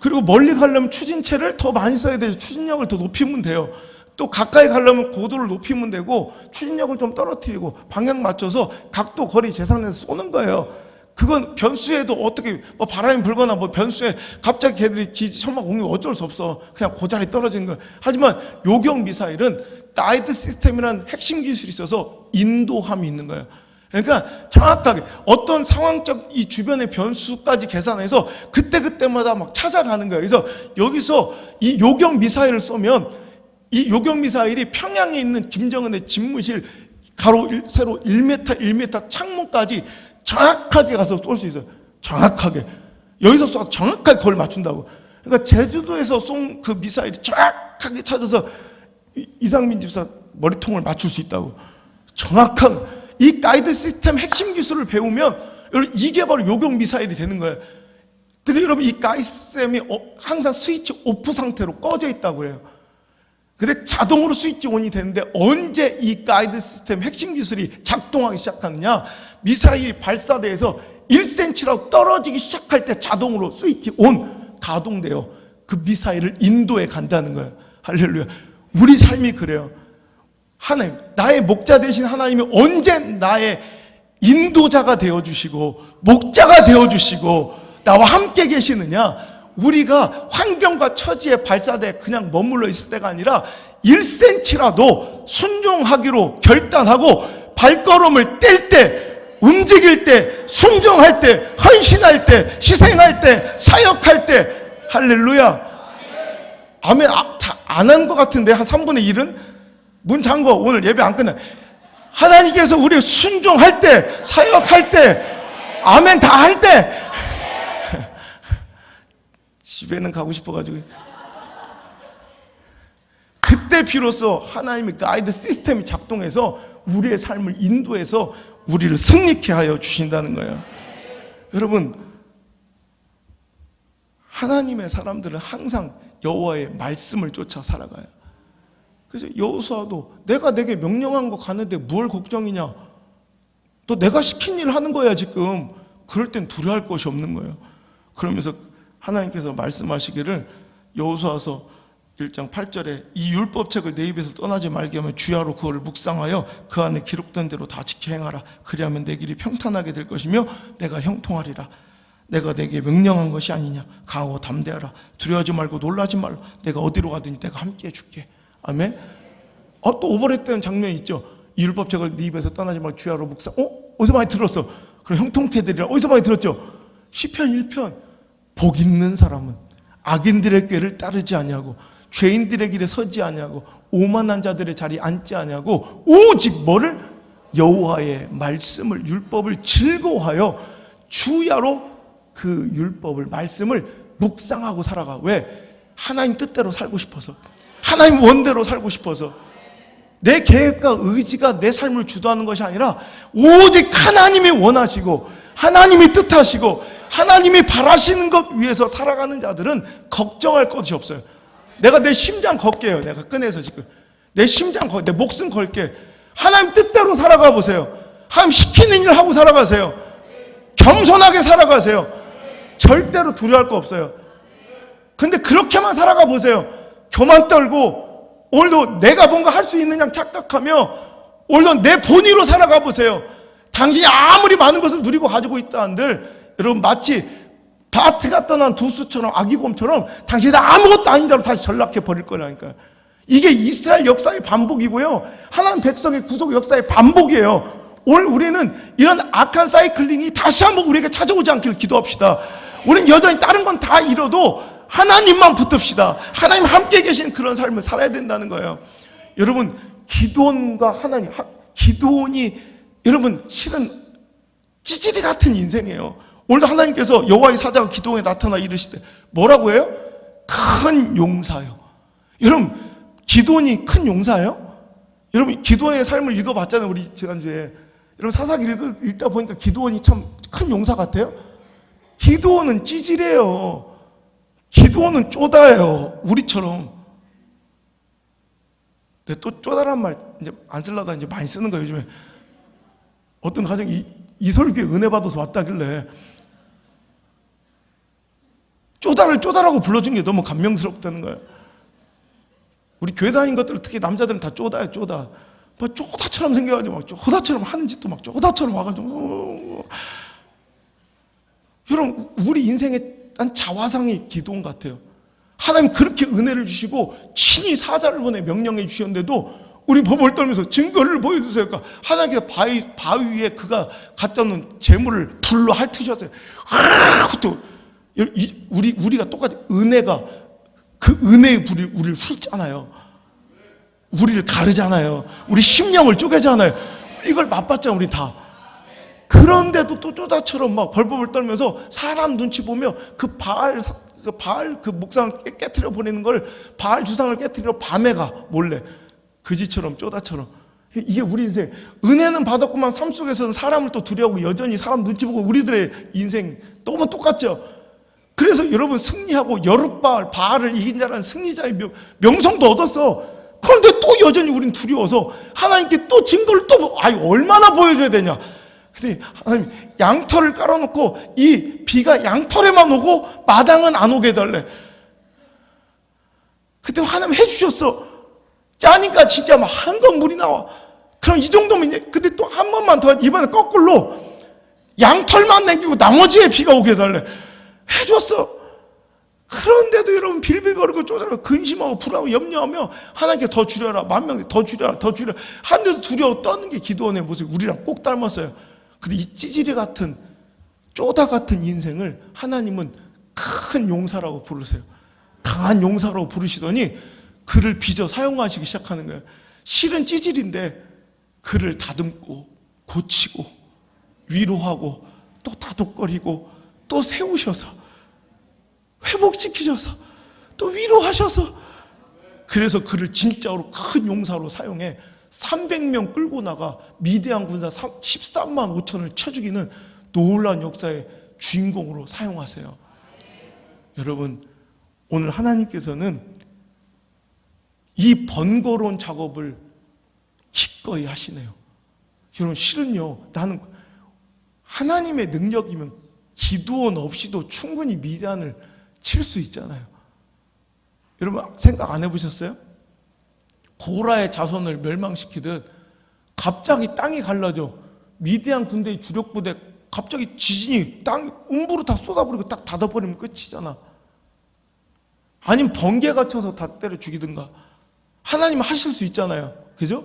A: 그리고 멀리 가려면 추진체를 더 많이 써야 되죠. 추진력을 더 높이면 돼요. 또 가까이 가려면 고도를 높이면 되고 추진력을 좀 떨어뜨리고 방향 맞춰서 각도 거리 계산해서 쏘는 거예요. 그건 변수에도 어떻게 바람이 불거나 변수에 갑자기 걔들이 천막 옮기면 어쩔 수 없어. 그냥 그 자리에 떨어지는 거예요. 하지만 요격 미사일은 가이드 시스템이라는 핵심 기술이 있어서 인도함이 있는 거예요. 그러니까 정확하게 어떤 상황적 이 주변의 변수까지 계산해서 그때그때마다 막 찾아가는 거예요. 그래서 여기서 이 요격 미사일을 쏘면 이 요격 미사일이 평양에 있는 김정은의 집무실 가로 세로 1m 1m 창문까지 정확하게 가서 쏠 수 있어요. 정확하게. 여기서 쏘 정확하게 그걸 맞춘다고. 그러니까 제주도에서 쏜 그 미사일이 정확하게 찾아서 이상민 집사 머리통을 맞출 수 있다고. 정확한 이 가이드 시스템 핵심 기술을 배우면 여러분 이게 바로 요격 미사일이 되는 거예요. 근데 여러분 이 가이드 시스템이 항상 스위치 오프 상태로 꺼져 있다고 해요. 근데 자동으로 스위치 온이 되는데 언제 이 가이드 시스템 핵심 기술이 작동하기 시작하느냐? 미사일이 발사대에서 1cm라도 떨어지기 시작할 때 자동으로 스위치 온 가동돼요. 그 미사일을 인도에 간다는 거예요. 할렐루야. 우리 삶이 그래요. 하나님, 나의 목자 되신 하나님이 언제 나의 인도자가 되어주시고 목자가 되어주시고 나와 함께 계시느냐? 우리가 환경과 처지의 발사대에 그냥 머물러 있을 때가 아니라 1cm라도 순종하기로 결단하고 발걸음을 뗄 때, 움직일 때, 순종할 때, 헌신할 때, 희생할 때, 사역할 때, 할렐루야. 아멘. 안 한 것 같은데 한 3분의 1은? 문 잠궈. 오늘 예배 안 끝나. 하나님께서 우리 순종할 때, 사역할 때, 아멘 다 할 때 집에는 가고 싶어가지고 그때 비로소 하나님의 가이드 시스템이 작동해서 우리의 삶을 인도해서 우리를 승리케 하여 주신다는 거예요. 여러분, 하나님의 사람들은 항상 여호와의 말씀을 쫓아 살아가요. 그래서 여호수아도 내가 내게 명령한 거 가는데 뭘 걱정이냐? 또 내가 시킨 일을 하는 거야 지금. 그럴 땐 두려워할 것이 없는 거예요. 그러면서 하나님께서 말씀하시기를 여호수아서 1장 8절에 이 율법책을 내 입에서 떠나지 말게 하면 주야로 그거를 묵상하여 그 안에 기록된 대로 다 지켜 행하라. 그리하면 내 길이 평탄하게 될 것이며 내가 형통하리라. 내가 내게 명령한 것이 아니냐. 강하고 담대하라. 두려워하지 말고 놀라지 말라. 내가 어디로 가든지 내가 함께 해줄게. 아멘. 또 오버랩되는 장면이 있죠. 이 율법책을 네 입에서 떠나지 말고 주야로 묵상. 어디서 많이 들었어? 그럼 형통케 되리라. 어디서 많이 들었죠? 시편 1편. 복 있는 사람은 악인들의 꾀를 따르지 아니하고 죄인들의 길에 서지 아니하고 오만한 자들의 자리에 앉지 아니하고 오직 뭐를? 여호와의 말씀을, 율법을 즐거워하여 주야로 그 율법을, 말씀을 묵상하고 살아가. 왜? 하나님 뜻대로 살고 싶어서, 하나님 원대로 살고 싶어서. 내 계획과 의지가 내 삶을 주도하는 것이 아니라 오직 하나님이 원하시고 하나님이 뜻하시고 하나님이 바라시는 것 위해서 살아가는 자들은 걱정할 것이 없어요. 내가 내 심장 걸게요. 내가 꺼내서 지금 내 심장 내 목숨 걸게. 하나님 뜻대로 살아가 보세요. 하나님 시키는 일 하고 살아가세요. 겸손하게 살아가세요. 절대로 두려워할 거 없어요. 근데 그렇게만 살아가 보세요. 교만 떨고 오늘도 내가 뭔가 할 수 있는 양 착각하며 오늘도 내 본의로 살아가 보세요. 당신이 아무리 많은 것을 누리고 가지고 있다 한들 여러분 마치 바트가 떠난 두수처럼 아기곰처럼 당신이 아무것도 아닌 자로 다시 전락해 버릴 거라니까요. 이게 이스라엘 역사의 반복이고요. 하나님 백성의 구속 역사의 반복이에요. 오늘 우리는 이런 악한 사이클링이 다시 한번 우리에게 찾아오지 않기를 기도합시다. 우리는 여전히 다른 건 다 잃어도 하나님만 붙읍시다. 하나님 함께 계신 그런 삶을 살아야 된다는 거예요. 여러분 기드온과 하나님, 기드온이 여러분 실은 찌질이 같은 인생이에요. 오늘도 하나님께서 여호와의 사자가 기드온에 나타나 이르시되 뭐라고 해요? 큰 용사요. 여러분 기드온이 큰 용사예요? 여러분 기드온의 삶을 읽어봤잖아요. 우리 지난주에 여러분 사사기 읽다 보니까 기드온이 참 큰 용사 같아요. 기드온은 찌질해요. 기드온은 쪼다예요. 우리처럼. 근데 또 쪼다란 말 이제 안 쓰려다 이제 많이 쓰는 거예요. 요즘에 어떤 가정이 이설교에 은혜 받아서 왔다길래 쪼다를 쪼다라고 불러준 게 너무 감명스럽다는 거예요. 우리 교회 다닌 것들 특히 남자들은 다 쪼다예요. 쪼다. 막 쪼다처럼 생겨가지고 막 쪼다처럼 하는 짓도 막 쪼다처럼 와가지고 여러분 우리 인생의 난 자화상이 기드온 같아요. 하나님 그렇게 은혜를 주시고 친히 사자를 보내 명령해 주셨는데도 우리 버벌 떨면서 증거를 보여주세요. 그러니까 하나님께서 바위 위에 그가 갖다 놓은 재물을 불로 핥으셨어요. 또 우리가 똑같이 은혜가 그 은혜의 불이 우리를 훑잖아요. 우리를 가르잖아요. 우리 심령을 쪼개잖아요. 이걸 맛봤잖아요. 우리 다. 그런데도 또 쪼다처럼 막 벌벌 떨면서 사람 눈치 보며 그 바알 그 목상을 깨트려 보내는 걸 바알 주상을 깨트리러 밤에 가 몰래 그지처럼 쪼다처럼. 이게 우리 인생. 은혜는 받았구만 삶 속에서는 사람을 또 두려워하고 여전히 사람 눈치 보고 우리들의 인생 너무 똑같죠. 그래서 여러분 승리하고 여룻바알 바알을 이긴 자라는 승리자의 명성도 얻었어. 그런데 또 여전히 우린 두려워서 하나님께 또 증거를 또 얼마나 보여줘야 되냐. 근데 하나님 양털을 깔아놓고 이 비가 양털에만 오고 마당은 안 오게 해달래. 그때 하나님 해주셨어. 짜니까 진짜 막 한건 물이 나와. 그럼 이 정도면 이제 근데 또 한 번만 더 이번에 거꾸로 양털만 남기고 나머지에 비가 오게 해달래. 해줬어. 그런데도 여러분 빌빌거리고 쪼자고 근심하고 불하고 염려하며 하나님께 더 주려라. 만명 더 주려라. 더 주려라. 한데도 두려워 떠는 게 기드온의 모습. 우리랑 꼭 닮았어요. 근데 이 찌질이 같은 쪼다 같은 인생을 하나님은 큰 용사라고 부르세요. 강한 용사라고 부르시더니 그를 빚어 사용하시기 시작하는 거예요. 실은 찌질인데 그를 다듬고 고치고 위로하고 또 다독거리고 또 세우셔서 회복시키셔서 또 위로하셔서 그래서 그를 진짜로 큰 용사로 사용해 300명 끌고 나가 미디안 군사 13만 5천을 쳐 죽이는 놀라운 역사의 주인공으로 사용하세요. 여러분 오늘 하나님께서는 이 번거로운 작업을 기꺼이 하시네요. 여러분 실은요 나는 하나님의 능력이면 기드온 없이도 충분히 미디안을 칠 수 있잖아요. 여러분 생각 안 해보셨어요? 고라의 자손을 멸망시키듯 갑자기 땅이 갈라져. 미디안 군대의 주력 부대 갑자기 지진이 땅이 음부로 다 쏟아버리고 딱 닫아버리면 끝이잖아. 아니면 번개가 쳐서 다 때려 죽이든가. 하나님 하실 수 있잖아요. 그죠?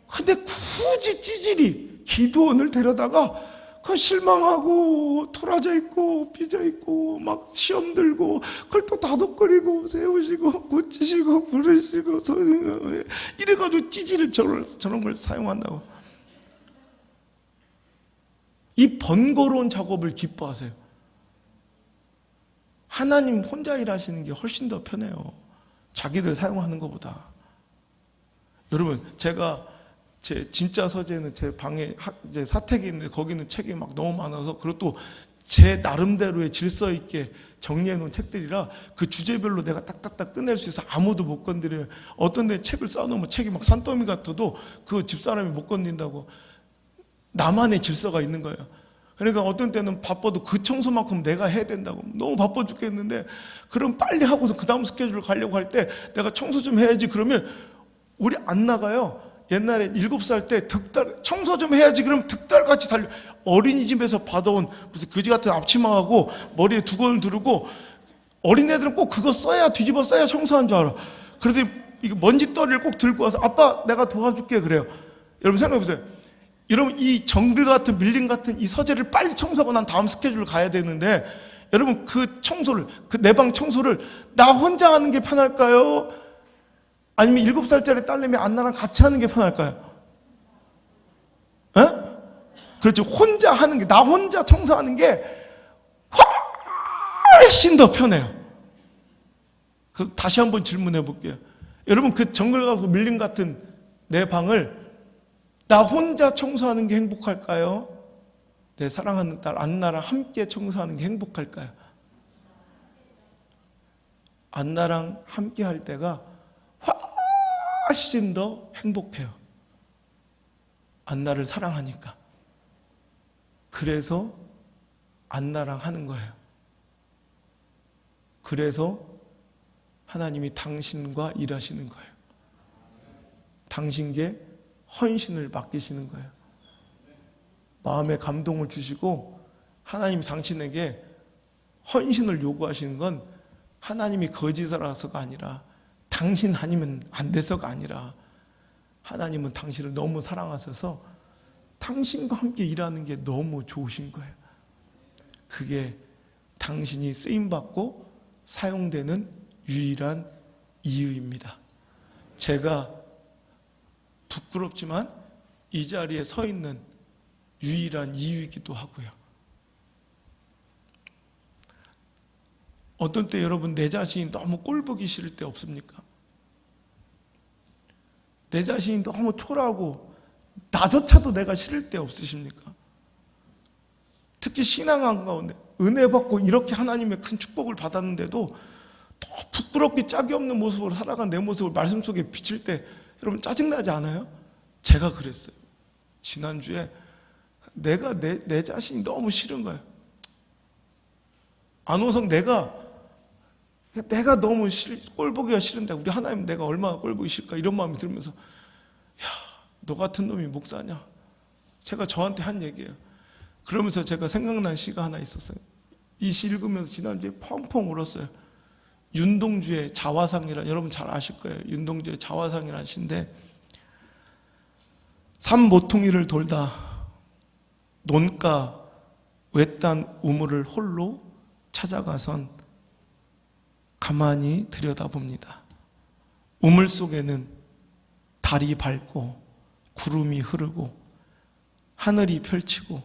A: 근데 굳이 찌질이 기드온을 데려다가 그 실망하고 토라져 있고 삐져 있고 막 시험 들고 그걸 또 다독거리고 세우시고 고치시고 부르시고 이래가지고 찌질을 저런 걸 사용한다고. 이 번거로운 작업을 기뻐하세요. 하나님 혼자 일하시는 게 훨씬 더 편해요. 자기들 사용하는 것보다. 여러분 제가 제 진짜 서재는 제 방에 이제 사택이 있는데 거기는 책이 막 너무 많아서 그리고 또 제 나름대로의 질서 있게 정리해 놓은 책들이라 그 주제별로 내가 딱딱딱 꺼낼 수 있어 아무도 못 건드려요. 어떤 데 책을 쌓아놓으면 책이 막 산더미 같아도 그 집사람이 못 건든다고. 나만의 질서가 있는 거예요. 그러니까 어떤 때는 바빠도 그 청소만큼 내가 해야 된다고. 너무 바빠 죽겠는데 그럼 빨리 하고서 그 다음 스케줄 가려고 할 때 내가 청소 좀 해야지 그러면 우리 안 나가요. 옛날에 7살 때 청소 좀 해야지 그러면 득달같이 달려. 어린이집에서 받아온 무슨 그지 같은 앞치마하고 머리에 두건을 두르고, 어린애들은 꼭 그거 써야, 뒤집어 써야 청소한 줄 알아. 그래도 이거 먼지떨이를 꼭 들고 와서 아빠 내가 도와줄게 그래요. 여러분 생각해보세요. 여러분 이 정글 같은 밀림 같은 이 서재를 빨리 청소하고 난 다음 스케줄을 가야 되는데, 여러분 그 청소를, 그 내 방 청소를 나 혼자 하는 게 편할까요? 아니면 7살짜리 딸내미 안나랑 같이 하는 게 편할까요? 에? 그렇죠. 혼자 하는 게, 나 혼자 청소하는 게 훨씬 더 편해요. 그럼 다시 한번 질문해 볼게요. 여러분 그 정글 가고 밀림 같은 내 방을 나 혼자 청소하는 게 행복할까요? 내 사랑하는 딸 안나랑 함께 청소하는 게 행복할까요? 안나랑 함께 할 때가 훨씬 더 행복해요. 안나를 사랑하니까. 그래서 안나랑 하는 거예요. 그래서 하나님이 당신과 일하시는 거예요. 당신께 헌신을 맡기시는 거예요. 마음에 감동을 주시고 하나님이 당신에게 헌신을 요구하시는 건 하나님이 거짓이라서가 아니라, 당신 아니면 안 돼서가 아니라, 하나님은 당신을 너무 사랑하셔서 당신과 함께 일하는 게 너무 좋으신 거예요. 그게 당신이 쓰임받고 사용되는 유일한 이유입니다. 제가 부끄럽지만 이 자리에 서 있는 유일한 이유이기도 하고요. 어떤 때 여러분 내 자신이 너무 꼴보기 싫을 때 없습니까? 내 자신이 너무 초라하고 나조차도 내가 싫을 때 없으십니까? 특히 신앙한 가운데 은혜 받고 이렇게 하나님의 큰 축복을 받았는데도 더 부끄럽게 짝이 없는 모습으로 살아간 내 모습을 말씀 속에 비칠 때 여러분 짜증나지 않아요? 제가 그랬어요. 지난주에 내가 내 자신이 너무 싫은 거예요. 안호성 내가 너무 꼴보기가 싫은데 우리 하나님 내가 얼마나 꼴보기 싫을까 이런 마음이 들면서, 야, 너 같은 놈이 목사냐? 제가 저한테 한 얘기예요. 그러면서 제가 생각난 시가 하나 있었어요. 이 시 읽으면서 지난주에 펑펑 울었어요. 윤동주의 자화상이라는, 여러분 잘 아실 거예요. 윤동주의 자화상이라는 시인데, 산 모퉁이를 돌다 논가 외딴 우물을 홀로 찾아가선 가만히 들여다봅니다. 우물 속에는 달이 밝고 구름이 흐르고 하늘이 펼치고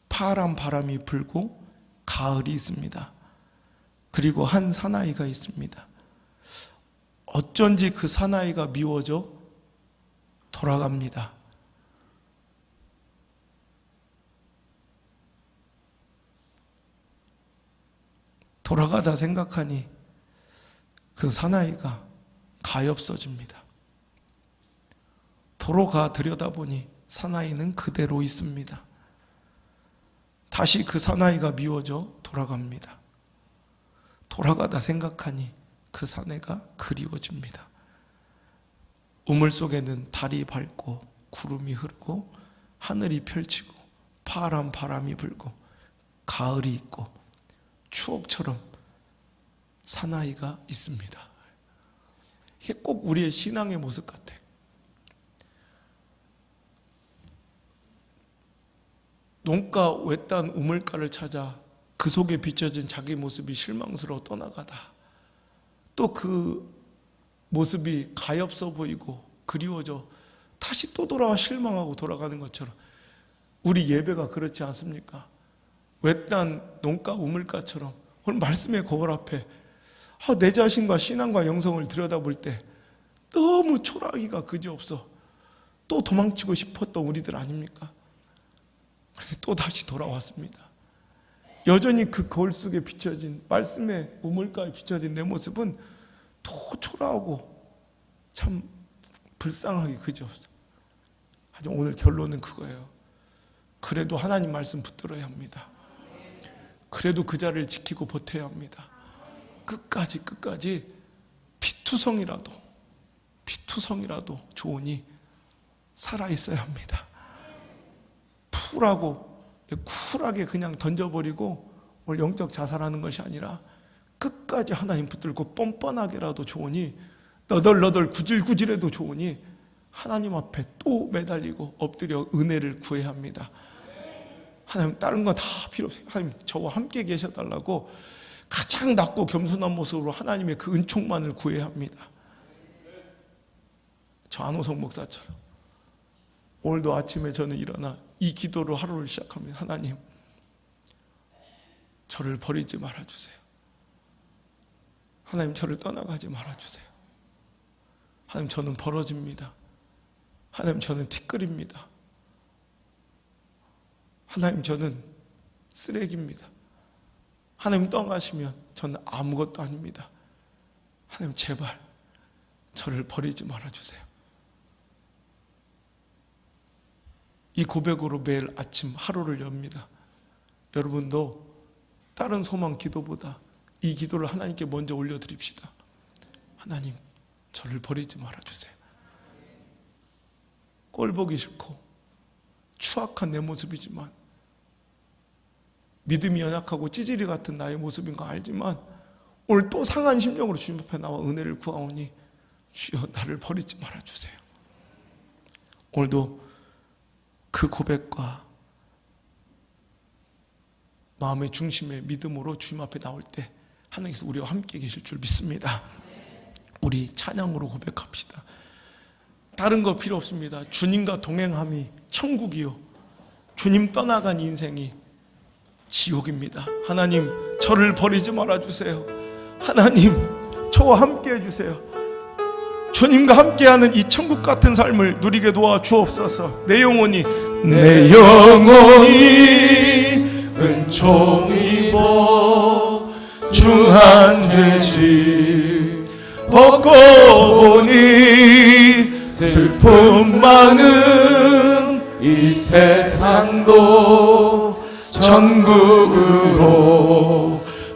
A: 파란 바람이 불고 가을이 있습니다. 그리고 한 사나이가 있습니다. 어쩐지 그 사나이가 미워져 돌아갑니다. 돌아가다 생각하니 그 사나이가 가엾어집니다. 도로 가 들여다보니 사나이는 그대로 있습니다. 다시 그 사나이가 미워져 돌아갑니다. 돌아가다 생각하니 그 사내가 그리워집니다. 우물 속에는 달이 밝고 구름이 흐르고 하늘이 펼치고 파란 바람이 불고 가을이 있고 추억처럼 사나이가 있습니다. 이게 꼭 우리의 신앙의 모습 같아. 논가 외딴 우물가를 찾아 그 속에 비춰진 자기 모습이 실망스러워 떠나가다 또 그 모습이 가엾어 보이고 그리워져 다시 또 돌아와 실망하고 돌아가는 것처럼 우리 예배가 그렇지 않습니까? 외딴 논가 우물가처럼 오늘 말씀의 거울 앞에 내 자신과 신앙과 영성을 들여다볼 때 너무 초라하기가 그지없어 또 도망치고 싶었던 우리들 아닙니까? 그래서 또 다시 돌아왔습니다. 여전히 그 거울 속에 비춰진 말씀의 우물가에 비춰진 내 모습은 더 초라하고 참 불쌍하기 그지없어. 하지만 오늘 결론은 그거예요. 그래도 하나님 말씀 붙들어야 합니다. 그래도 그 자리를 지키고 버텨야 합니다. 끝까지 피투성이라도 좋으니 살아있어야 합니다. 쿨하게 그냥 던져버리고 오늘 영적 자살하는 것이 아니라 끝까지 하나님 붙들고 뻔뻔하게라도 좋으니 너덜너덜 구질구질해도 좋으니 하나님 앞에 또 매달리고 엎드려 은혜를 구해야 합니다. 하나님 다른 건 다 필요 없어요. 하나님 저와 함께 계셔달라고 가장 낮고 겸손한 모습으로 하나님의 그 은총만을 구해야 합니다. 저 안호성 목사처럼 오늘도 아침에 저는 일어나 이 기도로 하루를 시작합니다. 하나님, 저를 버리지 말아주세요. 하나님, 저를 떠나가지 말아주세요. 하나님, 저는 벌어집니다. 하나님, 저는 티끌입니다. 하나님, 저는 쓰레기입니다. 하나님 떠나시면 저는 아무것도 아닙니다. 하나님, 제발 저를 버리지 말아주세요. 이 고백으로 매일 아침 하루를 엽니다. 여러분도 다른 소망 기도보다 이 기도를 하나님께 먼저 올려드립시다. 하나님, 저를 버리지 말아주세요. 꼴 보기 싫고 추악한 내 모습이지만, 믿음이 연약하고 찌질이 같은 나의 모습인 거 알지만, 오늘 또 상한 심령으로 주님 앞에 나와 은혜를 구하오니 주여 나를 버리지 말아주세요. 오늘도 그 고백과 마음의 중심의 믿음으로 주님 앞에 나올 때 하나님께서 우리와 함께 계실 줄 믿습니다. 우리 찬양으로 고백합시다. 다른 거 필요 없습니다. 주님과 동행함이 천국이요, 주님 떠나간 인생이 지옥입니다. 하나님, 저를 버리지 말아주세요. 하나님, 저와 함께 해주세요. 주님과 함께하는 이 천국 같은 삶을 누리게 도와주옵소서. 내 영혼이 은총 입어 중한 죄짐 벗고 보니 슬픔 많은 이 세상도 천국으로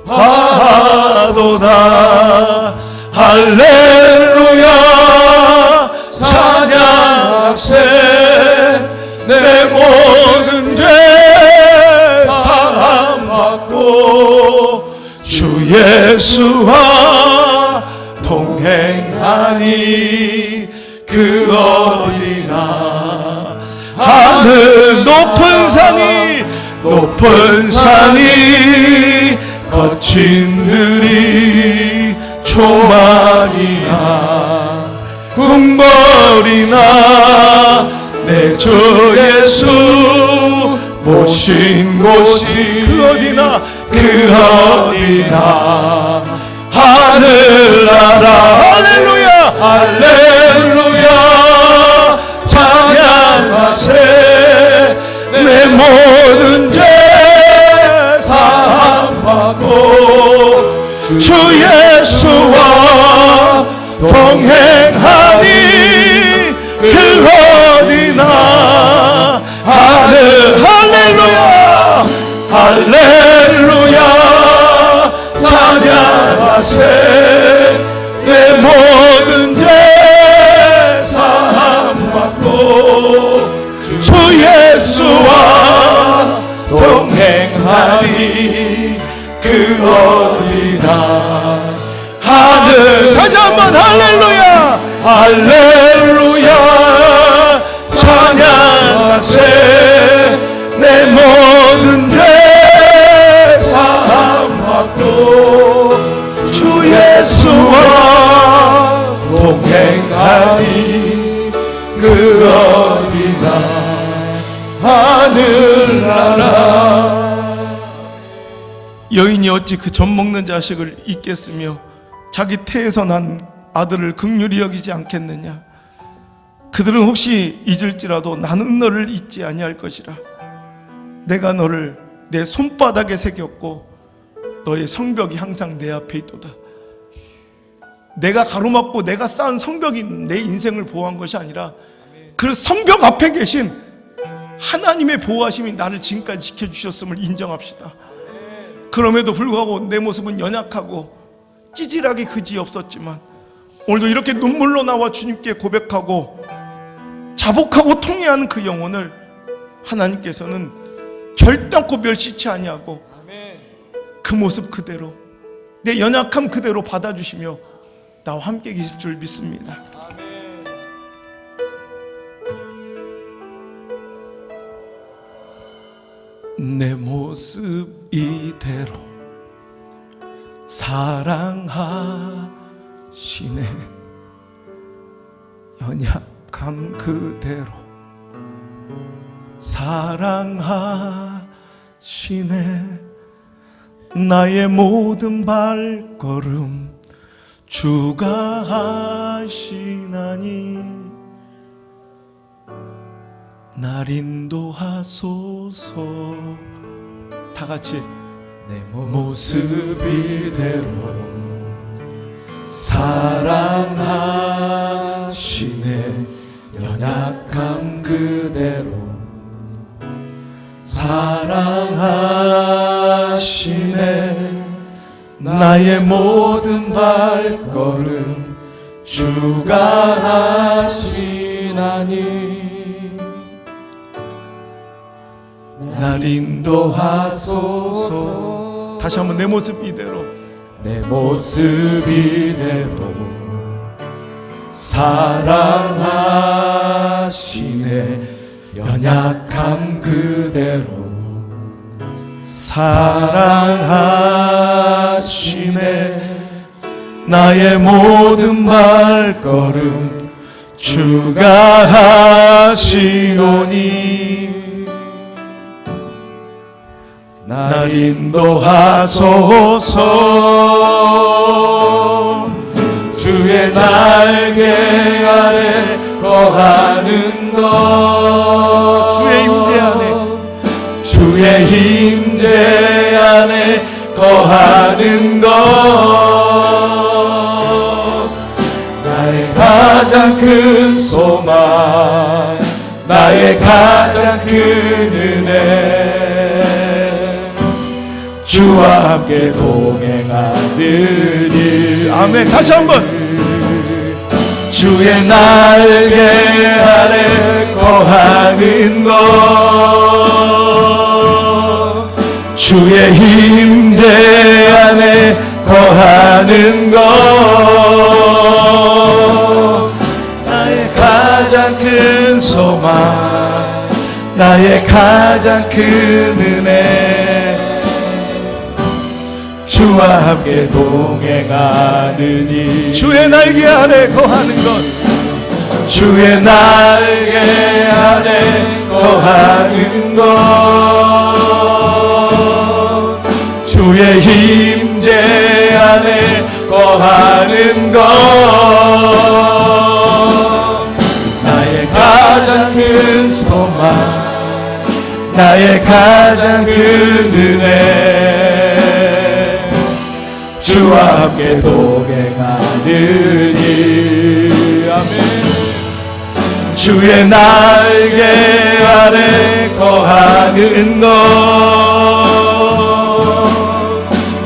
A: 가도다. 할렐루야 찬양하세. 내 모든 죄 사함받고 주 예수와 동행하니 그 어디나. 하늘 높은 산이 거친 들이 초막이나 궁궐이나 내 주 예수 모신 곳이 그 어디나 하늘나라. 할렐루야 찬양하세. 내 모든 죄 사함받고 주 예수와 동행하니 그 어디나. 할렐루야 찬양하세. 내 모든 죄 사함받고 주 예수와 동행하니 그 어디나. 다시 한번 할렐루야 찬양하세. 내 모든 죄 사함받고 주 예수와 동행하니 그 어디나. 하늘나라. 여인이 어찌 그 젖 먹는 자식을 잊겠으며 자기 태에서 난 아들을 긍휼히 여기지 않겠느냐. 그들은 혹시 잊을지라도 나는 너를 잊지 아니할 것이라. 내가 너를 내 손바닥에 새겼고 너의 성벽이 항상 내 앞에 있도다. 내가 가로막고 내가 쌓은 성벽이 내 인생을 보호한 것이 아니라 그 성벽 앞에 계신 하나님의 보호하심이 나를 지금까지 지켜주셨음을 인정합시다. 그럼에도 불구하고 내 모습은 연약하고 찌질하게 그지없었지만 오늘도 이렇게 눈물로 나와 주님께 고백하고 자복하고 통회하는 그 영혼을 하나님께서는 결단코 멸시치 아니하고 그 모습 그대로 내 연약함 그대로 받아주시며 나와 함께 계실 줄 믿습니다. 내 모습 이대로 사랑하시네. 연약함 그대로 사랑하시네. 나의 모든 발걸음 주가 하시나니 날 인도하소서. 다 같이 내 모습 이대로 사랑하시네. 연약함 그대로 사랑하시네. 나의 모든 발걸음 주가 하시나니 날 인도하소서. 다시 한번 내 모습 이대로 내 모습 이대로 사랑하시네. 연약함 그대로 사랑하시네. 나의 모든 발걸음 주가 하시오니 날 인도하소서. 주의 날개 아래 거하는 것 주의 임재 안에 주의 임재 안에 거하는 것 나의 가장 큰 소망 나의 가장 큰 은혜 주와 함께 동행하는 일. 아멘. 다시 한번. 주의 날개 아래 거하는 것 주의 임재 안에 거하는 것 나의 가장 큰 소망 나의 가장 큰 은혜 주와 함께 동행하느니 주의 날개 아래 거하는 것 주의 날개 아래 거하는 것 주의 임재 안에 거하는 것 나의 가장 큰 소망 나의 가장 큰 은혜 주와 함께 동행하느니 아멘. 주의 날개 아래 거하는 것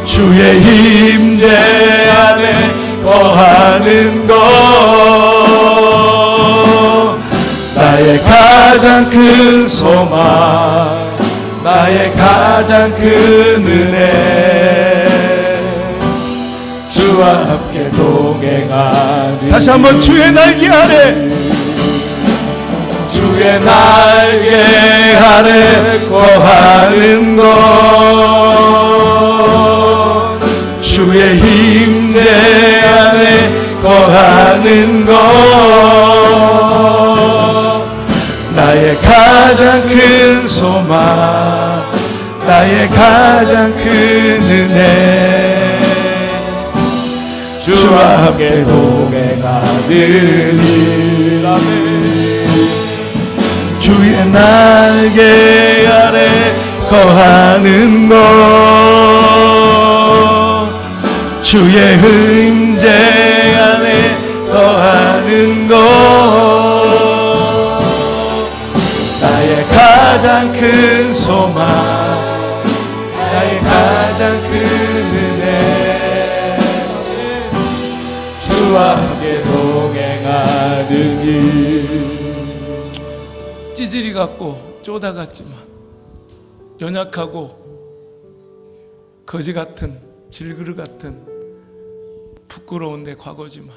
A: 주의 임재 안에 거하는 것 나의 가장 큰 소망 나의 가장 큰 은혜 주와 함께 동행하는 다시 한번 주의 날개 아래 주의 날개 아래 거하는 것 주의 임재 안에 거하는 것 나의 가장 큰 소망 나의 가장 큰 은혜 주와 함께 동행하느니 아멘. 주의 날개 아래 거하는 것 주의 임재 안에 거하는 것 나의 가장 큰 소망, 나의 가장 큰 은혜,
B: 주와 함께 동행하느니.
A: 찌질이 같고 쪼다 같지만, 연약하고 거지 같은, 질그릇 같은 부끄러운 내 과거지만,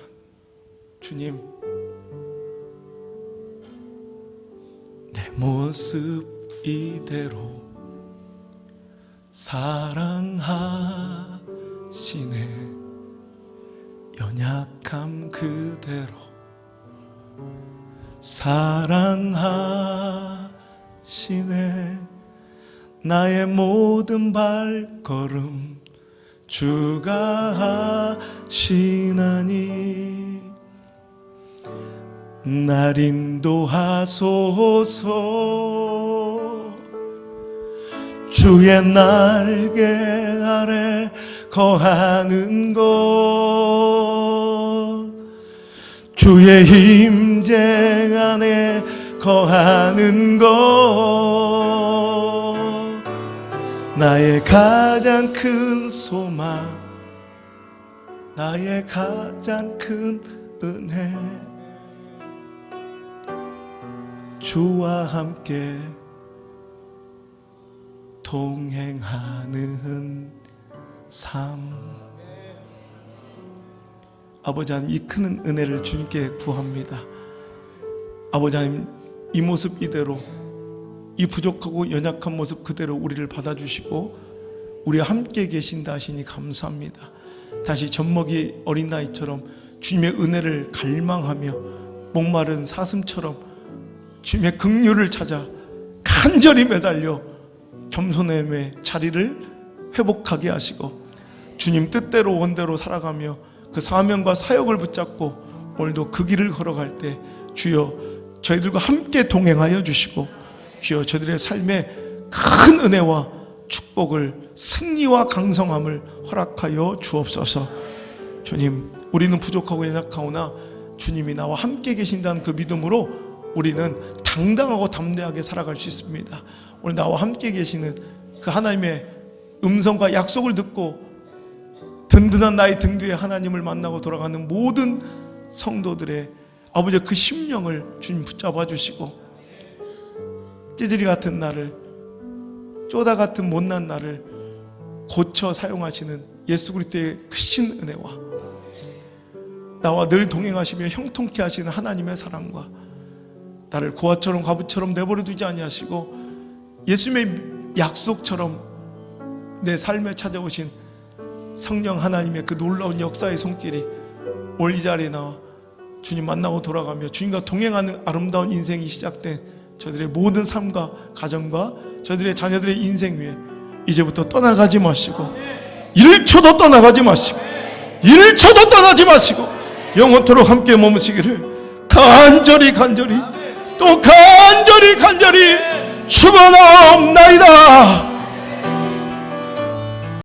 A: 주님, 내 모습 이대로 사랑하시네. 연약함 그대로 사랑하시네. 나의 모든 발걸음 주가 하시나니 날 인도하소서. 주의 날개 아래 거하는 것, 주의 힘쟁 안에 거하는 것, 나의 가장 큰 소망, 나의 가장 큰 은혜, 주와 함께 동행하는 삶. 아버지 하나님, 이 큰 은혜를 주님께 구합니다. 아버지 하나님, 이 모습 이대로, 이 부족하고 연약한 모습 그대로 우리를 받아주시고 우리와 함께 계신다 하시니 감사합니다. 다시 젖먹이 어린아이처럼 주님의 은혜를 갈망하며 목마른 사슴처럼 주님의 긍휼을 찾아 간절히 매달려 겸손함의 자리를 회복하게 하시고 주님 뜻대로 원대로 살아가며 그 사명과 사역을 붙잡고 오늘도 그 길을 걸어갈 때 주여 저희들과 함께 동행하여 주시고 주여 저희들의 삶에 큰 은혜와 축복을, 승리와 강성함을 허락하여 주옵소서. 주님, 우리는 부족하고 연약하오나 주님이 나와 함께 계신다는 그 믿음으로 우리는 당당하고 담대하게 살아갈 수 있습니다. 오늘 나와 함께 계시는 그 하나님의 음성과 약속을 듣고 든든한 나의 등 뒤에 하나님을 만나고 돌아가는 모든 성도들의 아버지 그 심령을 주님 붙잡아 주시고 찌질이 같은 나를, 쪼다 같은 못난 나를 고쳐 사용하시는 예수 그리스도의 크신 은혜와 나와 늘 동행하시며 형통케 하시는 하나님의 사랑과 나를 고아처럼 과부처럼 내버려 두지 아니하시고 예수님의 약속처럼 내 삶에 찾아오신 성령 하나님의 그 놀라운 역사의 손길이 오늘 이 자리에 나와 주님 만나고 돌아가며 주님과 동행하는 아름다운 인생이 시작된 저들의 모든 삶과 가정과 저들의 자녀들의 인생 위에 이제부터 떠나가지 마시고 1초도 떠나가지 마시고 1초도 떠나지 마시고 영원토록 함께 머무시기를 간절히 또 간절히 축원하옵나이다.